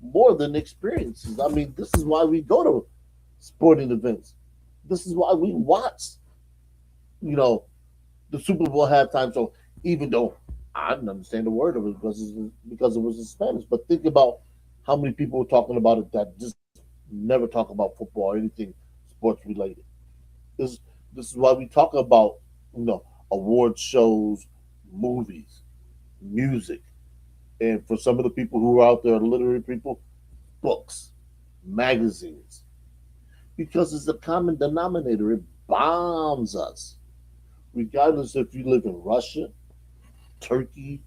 Speaker 2: more than experiences. I mean, this is why we go to sporting events. This is why we watch, you know, the Super Bowl halftime show, even though I didn't understand the word of it because it was in Spanish. But think about how many people were talking about it that just never talk about football or anything sports related. This this is why we talk about award shows, movies, music, and for some of the people who are out there, literary people, books, magazines, because it's a common denominator. It bonds us, regardless if you live in Russia, Turkey,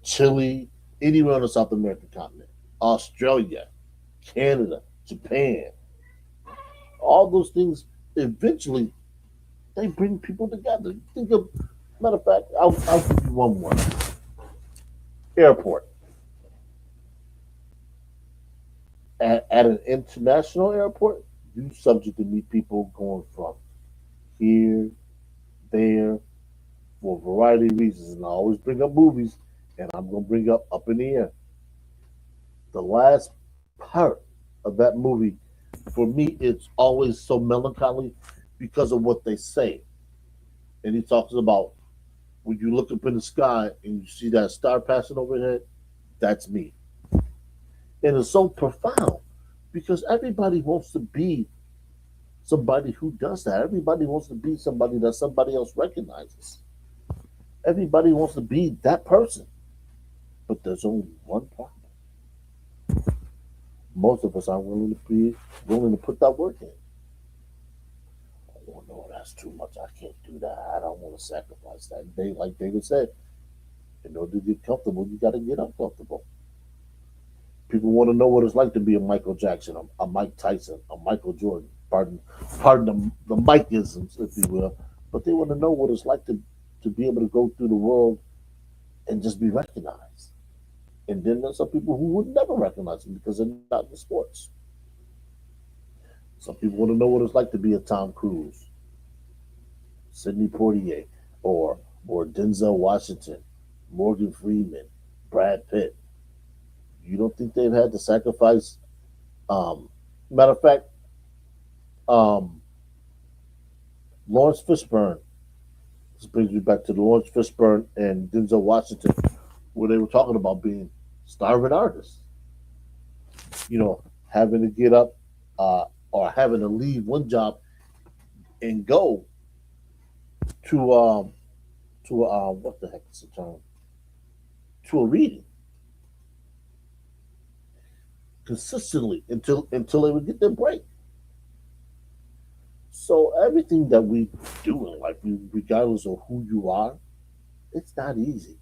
Speaker 2: Chile, anywhere on the South American continent, Australia, Canada, Japan. All those things eventually they bring people together. Think of matter of fact, I'll give you one more. Airport. At an international airport, you subject to meet people going from here, there, for a variety of reasons. And I always bring up movies, and I'm gonna bring up in the air. The last part of that movie, for me, it's always so melancholy because of what they say. And he talks about when you look up in the sky and you see that star passing overhead, that's me. And it's so profound because everybody wants to be somebody who does that. Everybody wants to be somebody that somebody else recognizes. Everybody wants to be that person. But there's only one problem. Most of us aren't willing to put that work in. Oh no, that's too much. I can't do that. I don't want to sacrifice that. They, like David said, in order to get comfortable, you got to get uncomfortable. People want to know what it's like to be a Michael Jackson, a Mike Tyson, a Michael Jordan. Pardon the Mikeisms, if you will. But they want to know what it's like to be able to go through the world and just be recognized. And then there's some people who would never recognize them because they're not in sports. Some people want to know what it's like to be a Tom Cruise, Sidney Poitier, or Denzel Washington, Morgan Freeman, Brad Pitt. You don't think they've had to sacrifice? Matter of fact, um, Lawrence Fishburne This brings me back to the Lawrence Fishburne and Denzel Washington, where they were talking about being starving artists. You know, having to get up or having to leave one job and go to what the heck is the term, to a reading consistently until they would get their break. So everything that we do in life, regardless of who you are, it's not easy,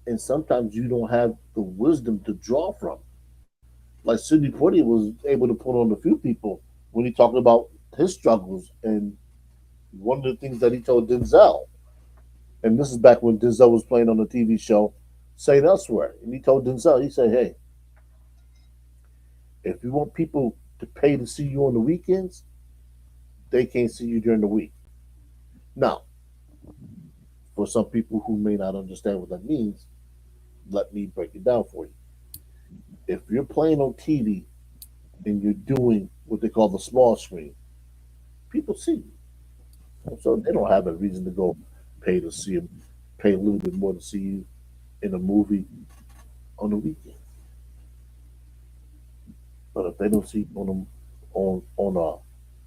Speaker 2: and sometimes you don't have the wisdom to draw from. Like Sidney Poitier was able to put on a few people when he talked about his struggles, and one of the things that he told Denzel, and this is back when Denzel was playing on the TV show Saint Elsewhere, and he told Denzel, he said, "Hey, if you want people to pay to see you on the weekends, they can't see you during the week." Now, for some people who may not understand what that means, let me break it down for you. If you're playing on TV and you're doing what they call the small screen, people see you, so they don't have a reason to go pay to see them, pay a little bit more to see you in a movie on the weekend. But if they don't see you on a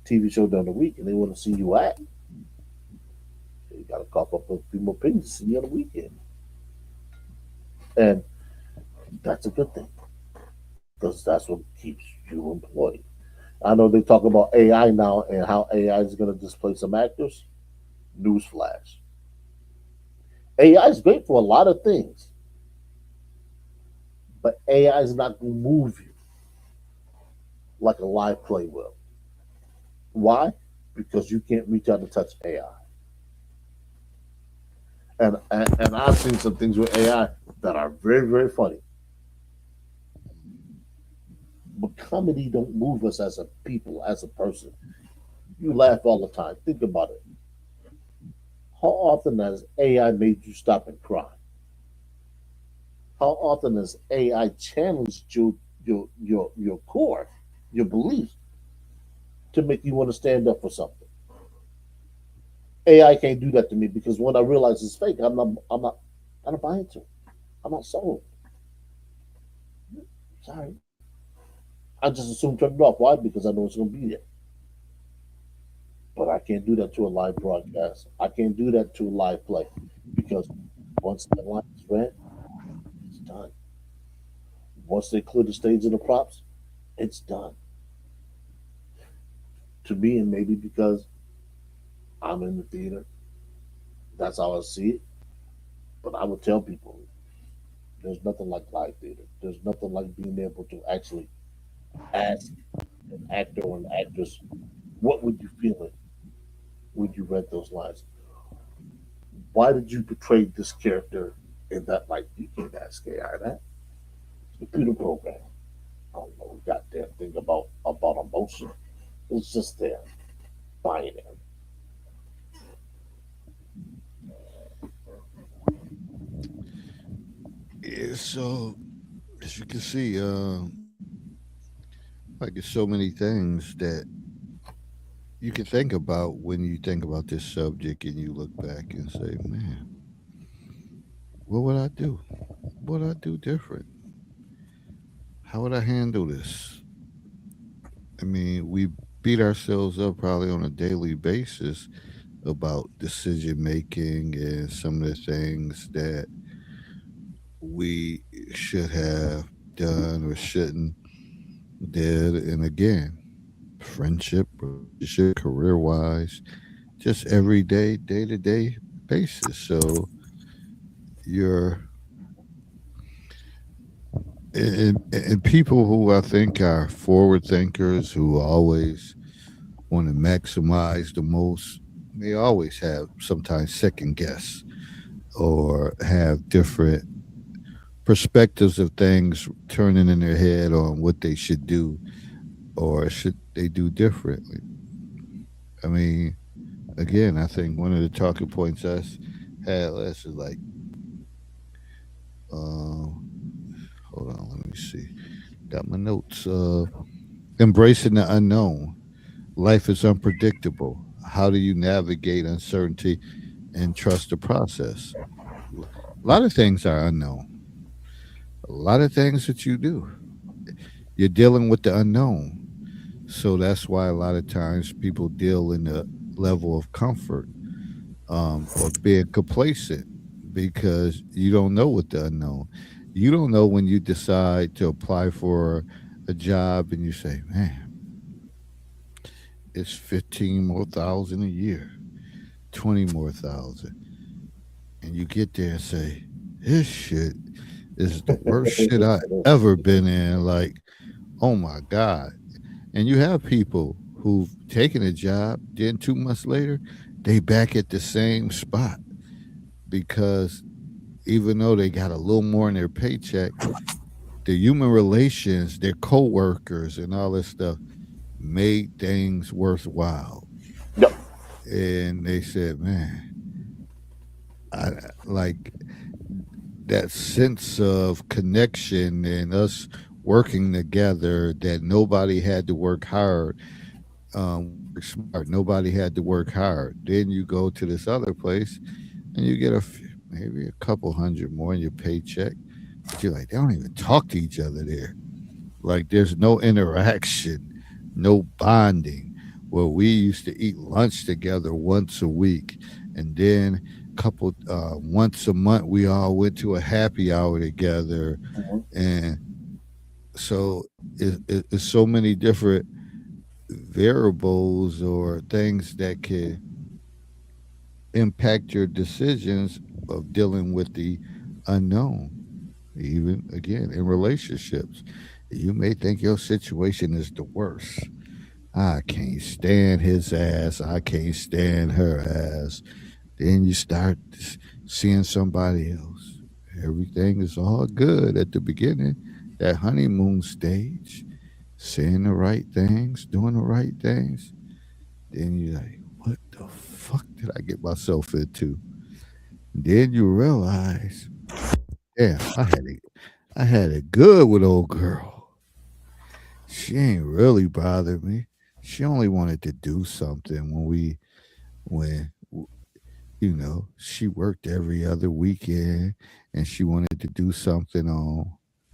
Speaker 2: TV show during the week and they want to see you act, you got to cough up a few more pennies to see you on the weekend, and that's a good thing because that's what keeps you employed. I know they talk about AI now and how AI is going to displace some actors. Newsflash: AI is great for a lot of things, but AI is not going to move you like a live play will. Why? Because you can't reach out and touch AI. And I've seen some things with AI that are very very funny. But comedy don't move us as a people, as a person. You laugh all the time. Think about it. How often has AI made you stop and cry? How often has AI challenged your core, your beliefs, to make you want to stand up for something? AI can't do that to me because when I realize it's fake, I'm not buying into it. I'm not sold. Sorry. I just assume turn it off. Why? Because I know it's gonna be there. But I can't do that to a live broadcast. I can't do that to a live play because once that line is read, it's done. Once they clear the stage and the props, it's done. To me, and maybe because I'm in the theater, that's how I see it. But I would tell people there's nothing like live theater. There's nothing like being able to actually ask an actor or an actress, what would you feel it when you read those lines? Why did you portray this character in that light? You can't ask AI that. It's a computer program. I don't know a goddamn thing about emotion. It's just there, binary.
Speaker 1: Yeah, so as you can see, like there's so many things that you can think about when you think about this subject and you look back and say, man, what would I do? What would I do different? How would I handle this? I mean, we beat ourselves up probably on a daily basis about decision making and some of the things that we should have done or shouldn't did. And again, friendship, relationship, career wise, just everyday, day to day basis. So you're and people who I think are forward thinkers who always want to maximize the most, they always have sometimes second guess or have different perspectives of things turning in their head on what they should do or should they do differently. I mean, again, I think one of the talking points us had last is like, uh, hold on, let me see. Got my notes. Embracing the unknown. Life is unpredictable. how do you navigate uncertainty and trust the process? A lot of things are unknown. A lot of things that you do, you're dealing with the unknown. So that's why a lot of times people deal in a level of comfort, or being complacent, because you don't know what the unknown. You don't know when you decide to apply for a job and you say, "Man, it's 15 more thousand a year, 20 more thousand," and you get there and say, "This shit is the worst shit I ever been in." Like, oh my god! And you have people who've taken a job, then 2 months later, they back at the same spot because even though they got a little more in their paycheck, the human relations, their coworkers, and all this stuff made things worthwhile.
Speaker 3: Yep.
Speaker 1: And they said, "Man, I like that sense of connection and us working together. That nobody had to work hard, work smart. Nobody had to work hard." Then you go to this other place and you get maybe a couple hundred more in your paycheck, but you're like, they don't even talk to each other there. Like there's no interaction, no bonding. Well, we used to eat lunch together once a week, and then couple once a month we all went to a happy hour together,
Speaker 3: Mhm.
Speaker 1: and so it's so many different variables or things that could impact your decisions of dealing with the unknown. Even again in relationships, you may think your situation is the worst. I can't stand his ass. I can't stand her ass. Then you start seeing somebody else. Everything is all good at the beginning, that honeymoon stage, saying the right things, doing the right things. Then you're like, what the fuck did I get myself into? Then you realize, damn, I had it good with old girl. She ain't really bothered me. She only wanted to do something when she worked every other weekend, and she wanted to do something on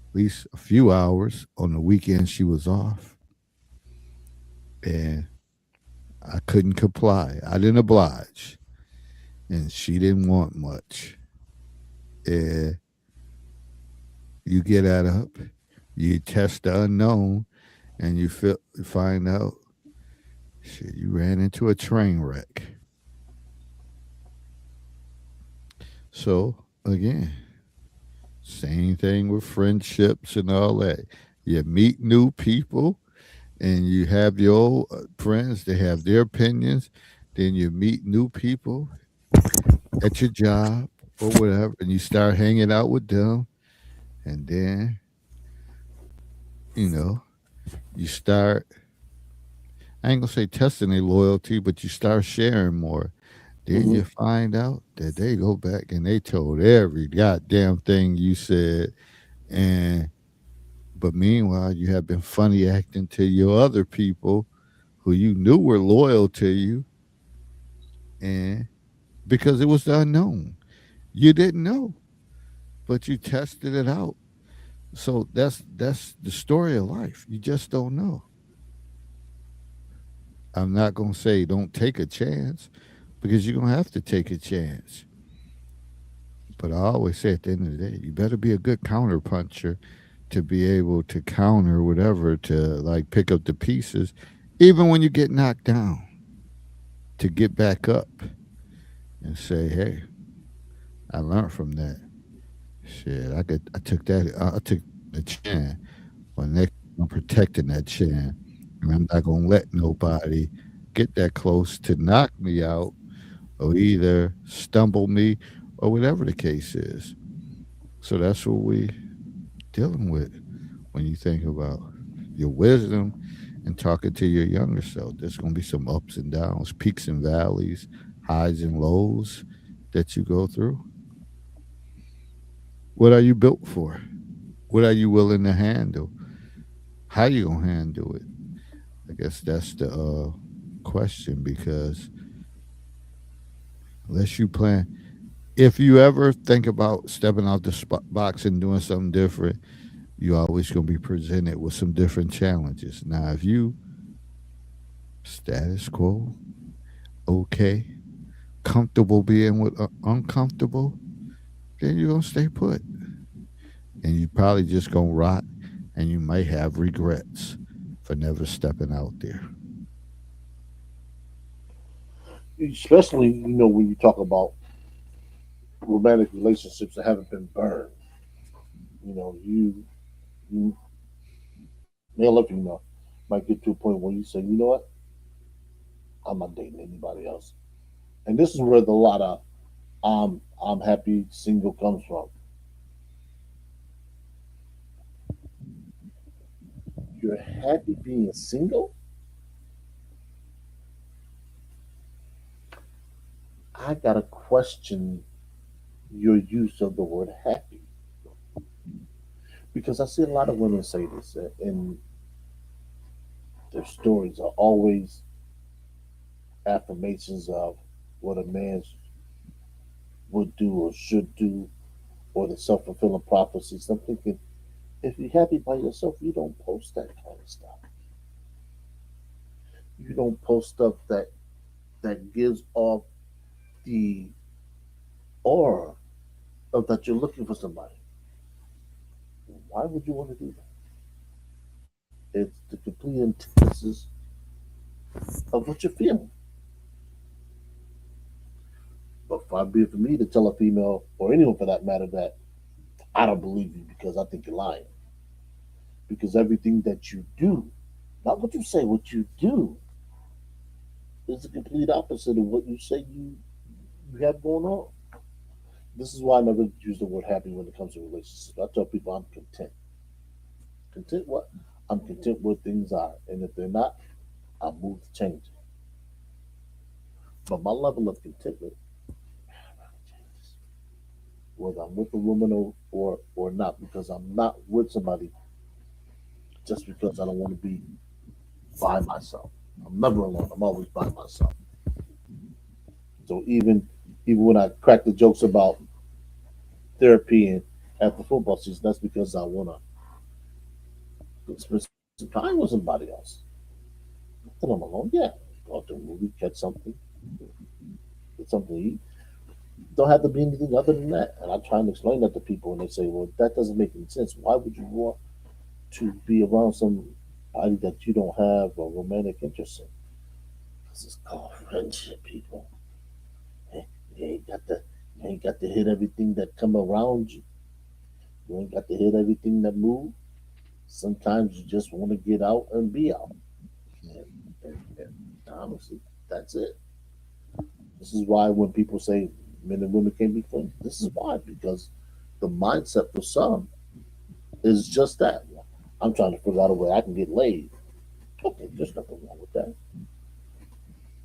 Speaker 1: at least a few hours on the weekend she was off, and I couldn't comply. I didn't oblige, and she didn't want much. And you get that up, you test the unknown, and you find out shit, you ran into a train wreck. So again, same thing with friendships and all that. You meet new people, and you have your old friends. They have their opinions. Then you meet new people at your job or whatever, and you start hanging out with them. And then you know you start. I ain't gonna say testing their loyalty, but you start sharing more. Then
Speaker 3: Mhm.
Speaker 1: you find out that they go back and they told every goddamn thing you said, and but meanwhile you have been funny acting to your other people who you knew were loyal to you, and because it was the unknown, you didn't know, but you tested it out. So that's the story of life. You just don't know. I'm not gonna say don't take a chance, because you're gonna have to take a chance. But I always say at the end of the day, you better be a good counter puncher to be able to counter whatever, to like pick up the pieces, even when you get knocked down, to get back up and say, "Hey, I learned from that. Shit, I took the chin. Well, next I'm protecting that chin, and I'm not gonna let nobody get that close to knock me out or either stumble me or whatever the case is." So that's what we dealing with when you think about your wisdom and talking to your younger self. There's gonna be some ups and downs, peaks and valleys, highs and lows that you go through. What are you built for? What are you willing to handle? How you gonna handle it? I guess that's the question, because unless you plan. If you ever think about stepping out the box and doing something different, you're always going to be presented with some different challenges. Now, if you status quo, okay, comfortable being with uncomfortable, then you're going to stay put. And you probably just going to rot and you might have regrets for never stepping out there.
Speaker 2: Especially, when you talk about romantic relationships that haven't been burned. You male or female, might get to a point where you say, you know what, I'm not dating anybody else. And this is where the lot of I'm happy single comes from. You're happy being single? I gotta question your use of the word happy. Because I see a lot of women say this, and their stories are always affirmations of what a man would do or should do, or the self fulfilling prophecies. I'm thinking, if you're happy by yourself, you don't post that kind of stuff. You don't post stuff that gives off the aura of that you're looking for somebody. Why would you want to do that? It's the complete antithesis of what you're feeling. But far be it for me to tell a female or anyone for that matter that I don't believe you because I think you're lying. Because everything that you do, not what you say, what you do, is the complete opposite of what you say you have going on. This is why I never use the word happy when it comes to relationships. I tell people I'm content. Content what? I'm content where things are. And if they're not, I move to change it. But my level of contentment changes. Whether I'm with a woman or not, because I'm not with somebody just because I don't want to be by myself. I'm never alone. I'm always by myself. So even when I crack the jokes about therapy and after football season, that's because I want to spend some time with somebody else. Then I'm alone. Yeah, go out to a movie, catch something, get something to eat. Don't have to be anything other than that. And I try and explain that to people, and they say, "Well, that doesn't make any sense. Why would you want to be around somebody that you don't have a romantic interest in?" This is called friendship, people. Hey, you ain't got to you ain't got to hit everything that come around you. You ain't got to hit everything that move. Sometimes you just want to get out and be out. And honestly, that's it. This is why when people say men and women can't be friends, this is why, because the mindset for some is just that. I'm trying to figure out a way I can get laid. Okay, there's nothing wrong with that.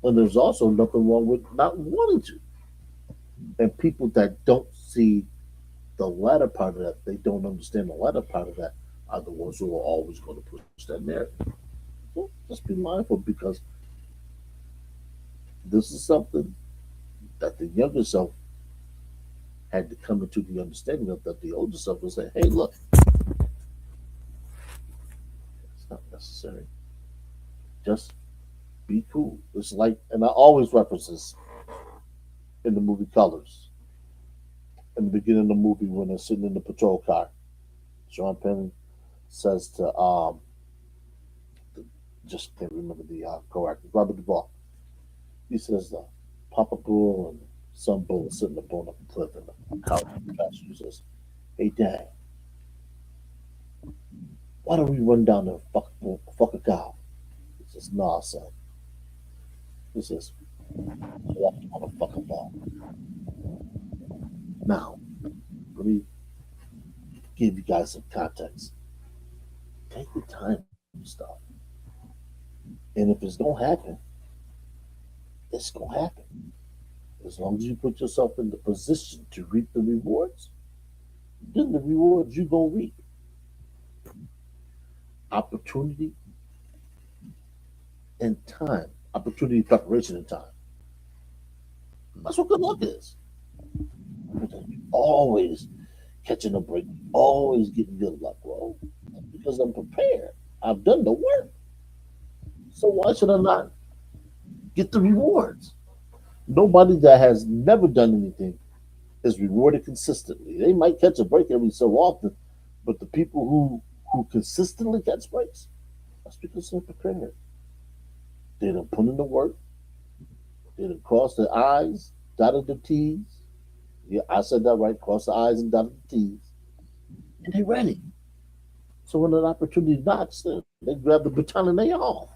Speaker 2: And there's also nothing wrong with not wanting to. And people that don't see the latter part of that, they don't understand the latter part of that, are the ones who are always going to push that narrative. So just be mindful because this is something that the younger self had to come into the understanding of, that the older self was saying, hey, look, it's not necessary. Just be cool. It's like, and I always reference this in the movie Colors. In the beginning of the movie, when they're sitting in the patrol car, Sean Penn says to, just can't remember the co-actor, Robert Duvall. He says, Papa Bull and some bull sitting upon a cliff in the couch. The pastor says, hey, Dad, why don't we run down there and fuck a cow? He says, nah, son. He says, so I want to fuck a ball. Now, let me give you guys some context. Take your time with stuff. And if it's going to happen, it's going to happen. As long as you put yourself in the position to reap the rewards, then the rewards you're going to reap. Opportunity and time. Opportunity, preparation, and time. That's what good luck is. Always catching a break, always getting good luck. Well, because I'm prepared. I've done the work. So why should I not get the rewards? Nobody that has never done anything is rewarded consistently. They might catch a break every so often, but the people who consistently catch breaks, that's because they're prepared. They done put in the work. They done crossed the I's, dotted the T's. Yeah, I said that right. Cross the I's and dotted the T's, and they ready. So when an opportunity knocks, they grab the baton and they off.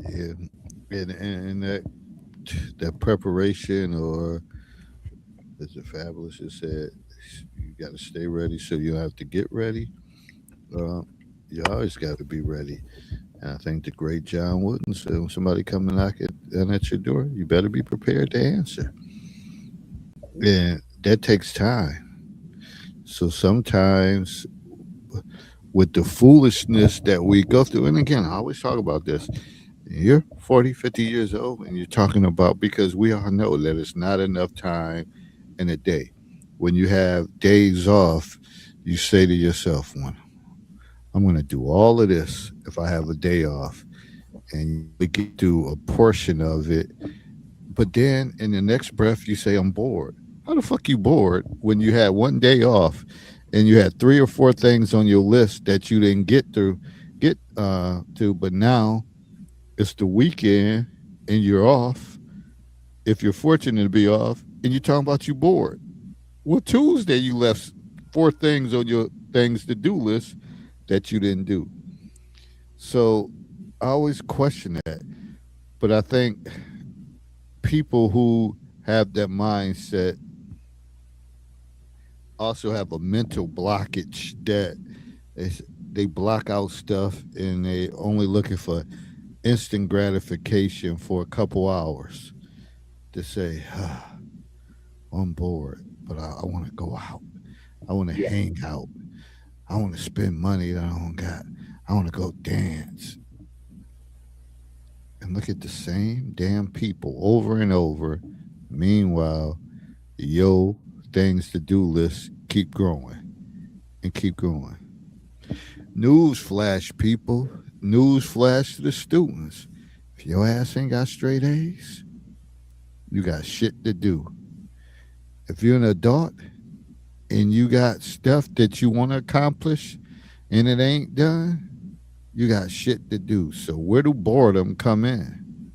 Speaker 1: Yeah, and that preparation, or as the fabulous just said, you got to stay ready so you don't have to get ready. Uh, you always got to be ready. And I think the great John Wooden said, when somebody come and knock at your door, you better be prepared to answer. And that takes time. So sometimes with the foolishness that we go through, and again, I always talk about this. You're 40, 50 years old, and you're talking about, because we all know that it's not enough time in a day. When you have days off, you say to yourself, "One, I'm going to do all of this if I have a day off," and you get to a portion of it. But then in the next breath, you say, "I'm bored." How the fuck you bored when you had one day off and you had three or four things on your list that you didn't get to, but now it's the weekend and you're off. If you're fortunate to be off, and you're talking about you bored. Well, Tuesday you left four things on your things to do list that you didn't do. So I always question that. But I think people who have that mindset also have a mental blockage that is, they block out stuff and they only looking for instant gratification for a couple hours to say, I'm bored, but I want to go out. I want to
Speaker 2: Yeah,
Speaker 1: hang out. I want to spend money that I don't got. I want to go dance and look at the same damn people over and over. Meanwhile, yo, things to do list keep growing and keep growing. News flash, people. News flash to the students. If your ass ain't got straight A's, you got shit to do. If you're an adult and you got stuff that you want to accomplish and it ain't done, you got shit to do. So where do boredom come in?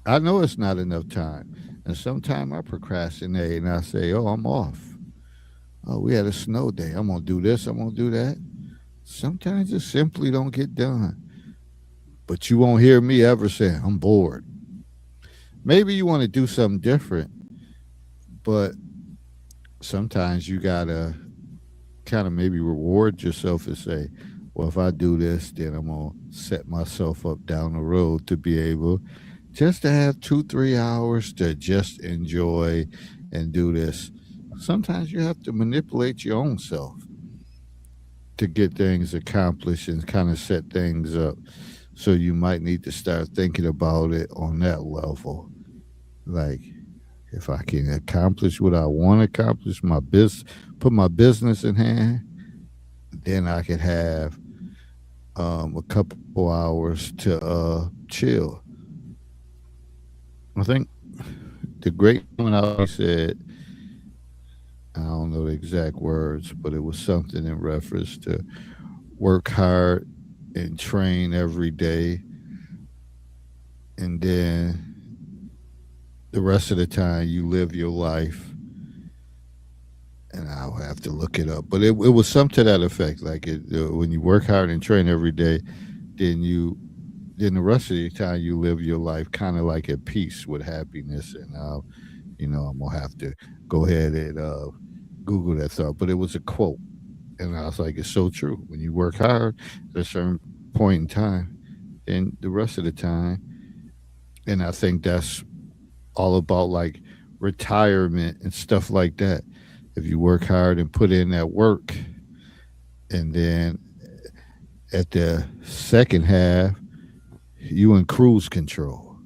Speaker 1: I know it's not enough time. And sometimes I procrastinate and I say, oh, I'm off. Oh, we had a snow day. I'm going to do this. I'm going to do that. Sometimes it simply don't get done. But you won't hear me ever say, I'm bored. Maybe you want to do something different, but sometimes you got to kind of maybe reward yourself and say, well, if I do this, then I'm going to set myself up down the road to be able just to have 2, 3 hours to just enjoy and do this. Sometimes you have to manipulate your own self to get things accomplished and kind of set things up. So you might need to start thinking about it on that level. Like, if I can accomplish what I want to accomplish, put my business in hand, then I could have a couple hours to chill. I think the great one I said, I don't know the exact words, but it was something in reference to work hard and train every day, and then the rest of the time you live your life. And I'll have to look it up, but it was something to that effect. Like when you work hard and train every day, then then the rest of the time you live your life kind of like at peace with happiness. And I'm gonna have to go ahead and Google that thought, but it was a quote, and I was like, it's so true. When you work hard at a certain point in time, then the rest of the time, and I think that's all about like retirement and stuff like that. If you work hard and put in that work, and then at the second half, you in cruise control.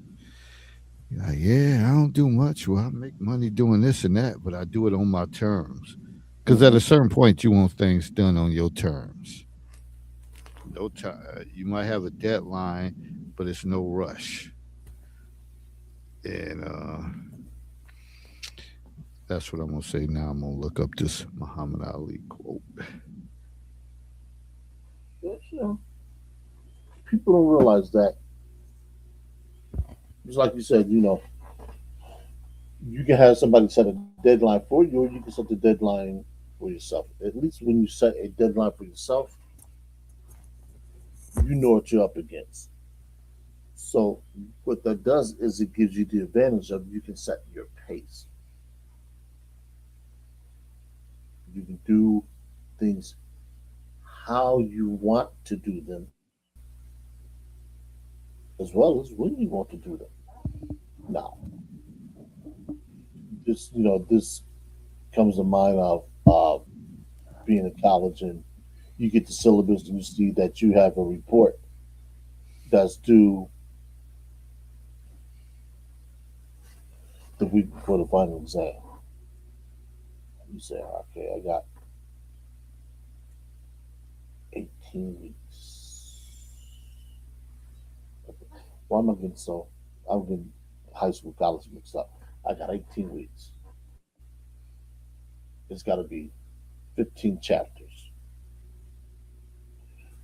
Speaker 1: You're like, yeah, I don't do much. Well, I make money doing this and that, but I do it on my terms. Because at
Speaker 2: Hmm.
Speaker 1: a certain point, you want things done on your terms. No time. You might have a deadline, but it's no rush. And that's what I'm gonna say. Now I'm gonna look up this Muhammad Ali quote.
Speaker 2: Yes, people don't realize that. Just like you said, you can have somebody set a deadline for you, or you can set the deadline for yourself. At least when you set a deadline for yourself, you know what you're up against. So what that does is it gives you the advantage of you can set your pace. You can do things how you want to do them, as well as when you want to do them. Now, this comes to mind of being in college, and you get the syllabus and you see that you have a report that's due the week before the final exam. You say, okay, I got 18 weeks. Why am I getting so? I'm getting high school, college mixed up. I got 18 weeks. It's got to be 15 chapters.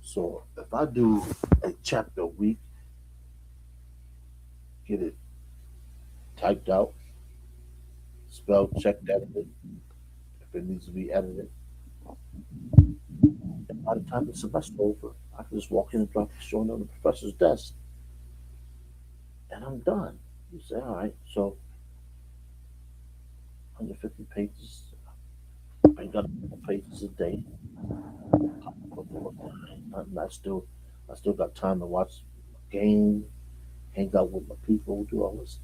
Speaker 2: So if I do a chapter a week, get it typed out, spelled, checked, edited, if it needs to be edited, and by the time the semester over, I can just walk in and drop the showing on the professor's desk, and I'm done. You say, all right, so 150 pages. I got a couple pages a day. I still got time to watch game, hang out with my people, do all this.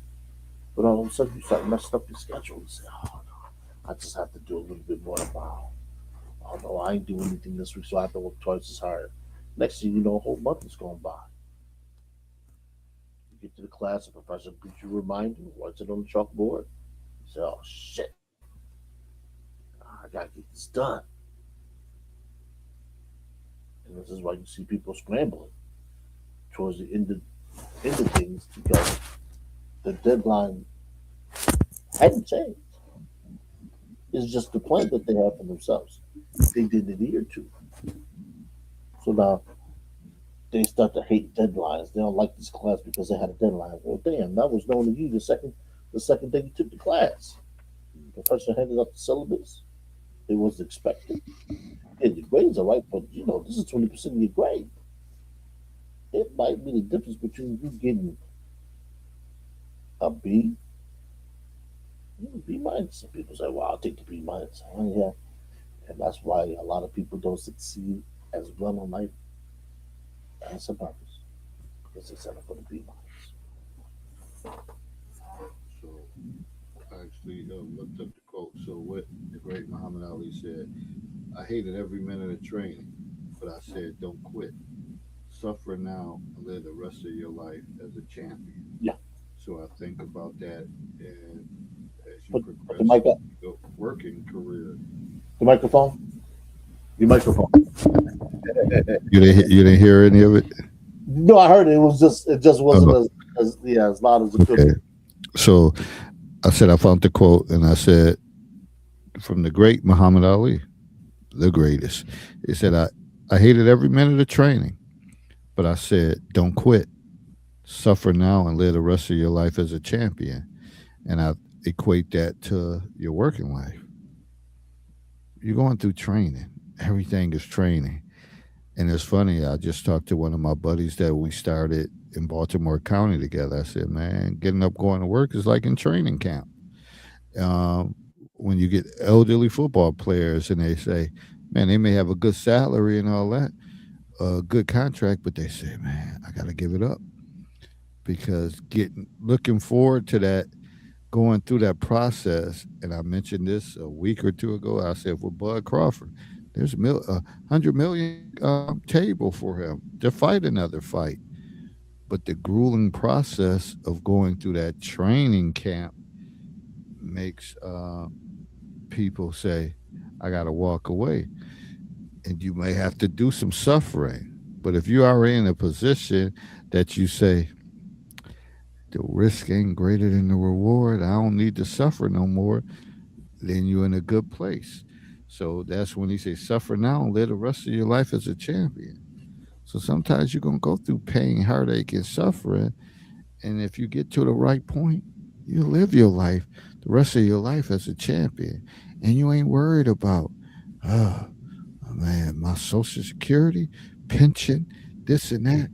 Speaker 2: But all of a sudden, you start messing up your schedule. You say, oh no, I just have to do a little bit more tomorrow. Oh no, I ain't doing anything this week, so I have to work twice as hard. Next thing you know, a whole month is going by. You get to the class, the professor gives you a reminder, writes it on the chalkboard. You say, oh shit, I gotta get this done. And this is why you see people scrambling towards the end of things because the deadline hadn't changed. It's just the plan that they have for themselves. They didn't adhere to. So now they start to hate deadlines. They don't like this class because they had a deadline. Well, damn, that was known to you the second day you took the class. The professor handed out the syllabus. It was expected. And the grades are right, but this is 20% of your grade. It might be the difference between you getting a B, B minus. Some people say, "Well, I'll take the B minus." Oh, yeah, and that's why a lot of people don't succeed as well in life as some others because they settle for the B minus.
Speaker 1: So I actually looked up the quote. So what the great Muhammad Ali said, I hated every minute of training, but I said, don't quit. Suffer now and live the rest of your life as a champion.
Speaker 2: Yeah,
Speaker 1: So I think about that, and as you
Speaker 2: put the
Speaker 1: progress
Speaker 2: mic up,
Speaker 1: your working career,
Speaker 2: the microphone, the microphone.
Speaker 1: you didn't hear any of it.
Speaker 2: No, I heard it. It just wasn't
Speaker 1: Oh,
Speaker 2: as yeah as loud as it could
Speaker 1: okay.
Speaker 2: be.
Speaker 1: So I said I found the quote, and I said from the great Muhammad Ali, the greatest. He said I hated every minute of training, but I said don't quit. Suffer now and live the rest of your life as a champion. And I equate that to your working life. You're going through training. Everything is training. And it's funny, I just talked to one of my buddies that we started in Baltimore County together. I said, man, getting up going to work is like in training camp. Um, when you get elderly football players and they say, man, they may have a good salary and all that, a good contract, but they say, man, I got to give it up because getting looking forward to that, going through that process. And I mentioned this a week or two ago. I said with Bud Crawford, There's 100 million table for him to fight another fight. But the grueling process of going through that training camp makes people say, I got to walk away. And you may have to do some suffering. But if you are in a position that you say, the risk ain't greater than the reward, I don't need to suffer no more, then you're in a good place. So that's when he says, suffer now and live the rest of your life as a champion. So sometimes you're going to go through pain, heartache, and suffering. And if you get to the right point, you live your life, the rest of your life as a champion. And you ain't worried about, oh, man, my social security, pension, this and that.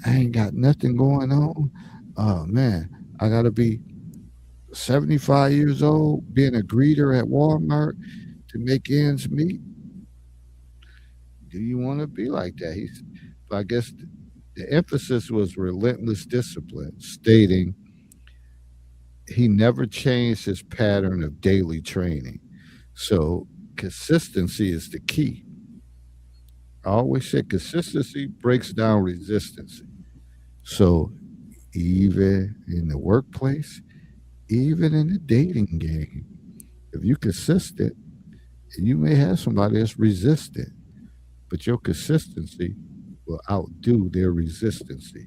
Speaker 1: I ain't got nothing going on. Oh, man, I got to be 75 years old, being a greeter at Walmart to make ends meet. Do you want to be like that? I guess the emphasis was relentless discipline, stating he never changed his pattern of daily training. So consistency is the key. I always say consistency breaks down resistance. So even in the workplace, even in the dating game, if you consistent, you may have somebody that's resistant, but your consistency will outdo their resistancy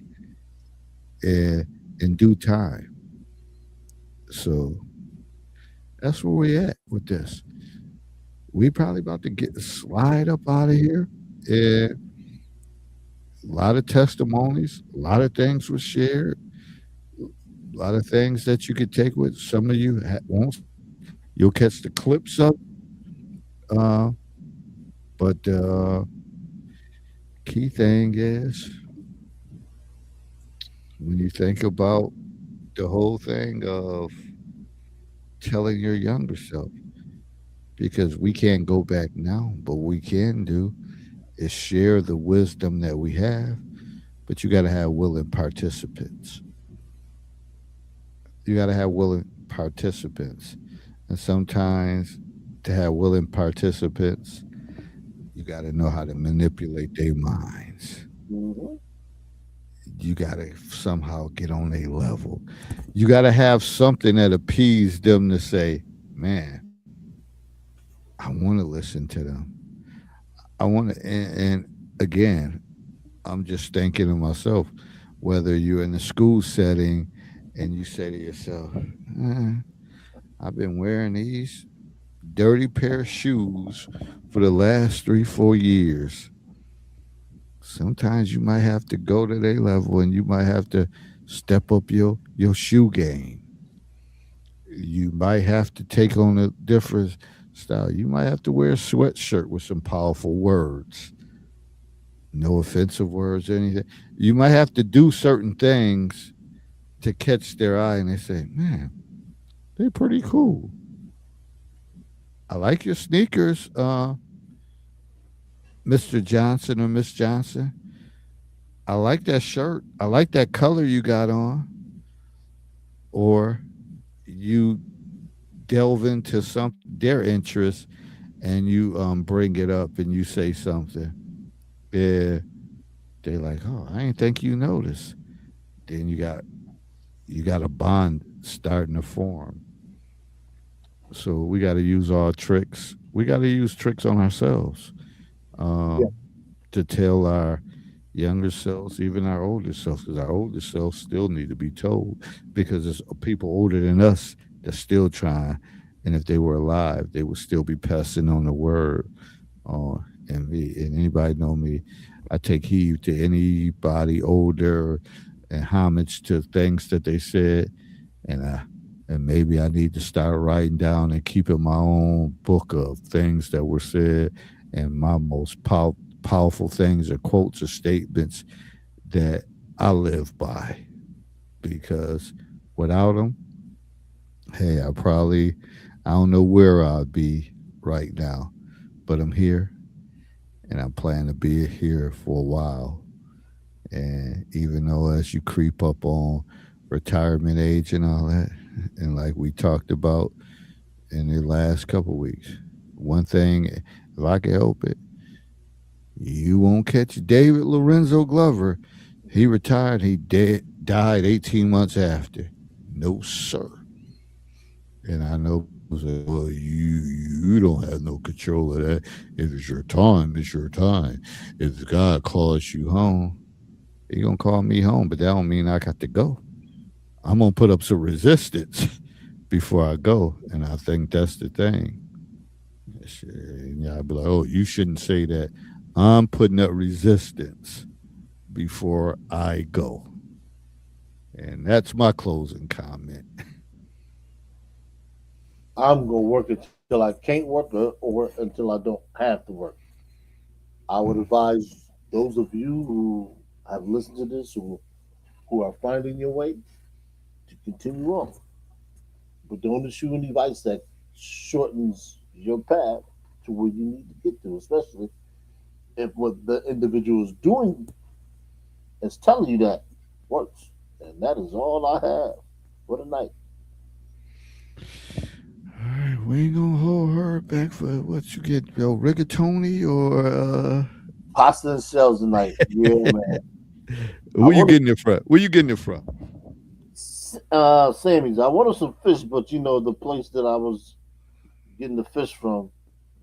Speaker 1: in, in due time. So that's where we at with this. We probably about to get slide up out of here. And a lot of testimonies, a lot of things were shared, a lot of things that you could take with. Some of you won't. You'll catch the clips of. Uh, but key thing is when you think about the whole thing of telling your younger self, because we can't go back now, but we can do is share the wisdom that we have. But you got to have willing participants. You got to have willing participants. And sometimes to have willing participants, you got to know how to manipulate their minds.
Speaker 2: Mhm.
Speaker 1: You got to somehow get on their level. You got to have something that appease them to say, man, I want to listen to them. I want to, and again, I'm just thinking to myself, whether you're in a school setting and you say to yourself, eh, I've been wearing these dirty pair of shoes for the last 3, 4 years. Sometimes you might have to go to their level and you might have to step up your shoe game. You might have to take on a different style. You might have to wear a sweatshirt with some powerful words. No offensive words or anything. You might have to do certain things to catch their eye and they say, man, they're pretty cool. I like your sneakers, Mr. Johnson or Miss Johnson. I like that shirt. I like that color you got on. Or you delve into some their interest and you bring it up and you say something. Yeah, they like, oh, I didn't think you noticed. Then you got a bond starting to form. So we got to use our tricks. We got to use tricks on ourselves
Speaker 2: Yeah.
Speaker 1: um, to tell our younger selves, even our older selves, because our older selves still need to be told because there's people older than us that's still trying. And if they were alive, they would still be passing on the word. And me, and anybody know me, I take heed to anybody older and homage to things that they said. And and maybe I need to start writing down and keeping my own book of things that were said and my most powerful things or quotes or statements that I live by. Because without them, hey, I don't know where I'd be right now, but I'm here and I'm planning to be here for a while. And even though as you creep up on retirement age and all that, and like we talked about in the last couple of weeks, one thing if I can help it. You won't catch David Lorenzo Glover. He retired. He died 18 months after. No, sir. And I know people say, well, you don't have no control of that. If it's your time, it's your time. If God calls you home, He gonna call me home, but that don't mean I got to go. I'm gonna put up some resistance before I go, and I think that's the thing. Yeah, I'd be like, oh, you shouldn't say that. I'm putting up resistance before I go, and that's my closing comment.
Speaker 2: I'm gonna work until I can't work or until I don't have to work. I would advise those of you who have listened to this who are finding your way to continue on. But don't issue any advice that shortens your path to where you need to get to, especially if what the individual is doing is telling you that works. And that is all I have for the night.
Speaker 1: All right, we ain't gonna hold her back for what you get, yo, rigatoni or
Speaker 2: Pasta and shells tonight. Yeah, man.
Speaker 1: where you getting it from? Where you getting it from?
Speaker 2: Sammy's. I wanted some fish, but the place that I was getting the fish from,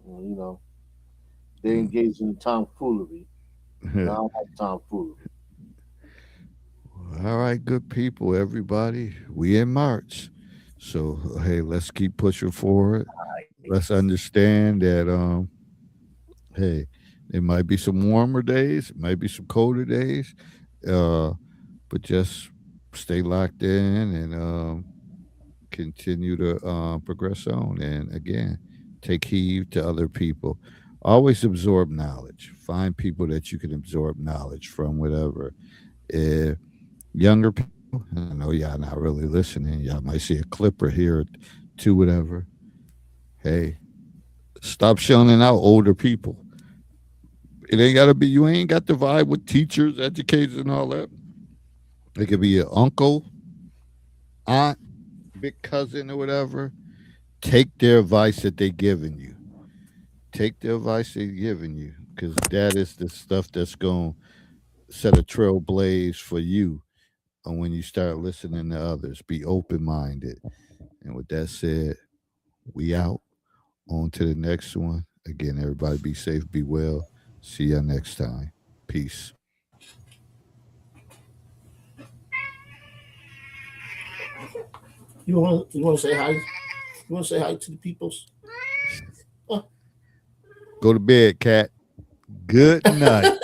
Speaker 2: you know, they engaged in tomfoolery. I don't like tomfoolery.
Speaker 1: All right, good people, everybody. We in March. So hey, let's keep pushing forward. Let's understand that hey, there might be some warmer days, it might be some colder days. Uh but just stay locked in and continue to progress on, and again, take heed to other people. Always absorb knowledge. Find people that you can absorb knowledge from, whatever. If younger people, I know y'all not really listening. Y'all might see a clip or hear it to whatever. Hey, stop shunning out older people. It ain't gotta be, you ain't got to vibe with teachers, educators, and all that. It could be your uncle, aunt, big cousin, or whatever. Take their advice that they giving you. Take the advice they're giving you, because that is the stuff that's going to set a trailblaze for you. And when you start listening to others, be open minded. And with that said, we out. On to the next one. Again, everybody be safe, be well. See ya next time. Peace.
Speaker 2: You want to say hi? You want to say hi to the peoples?
Speaker 1: Go to bed, cat. Good night.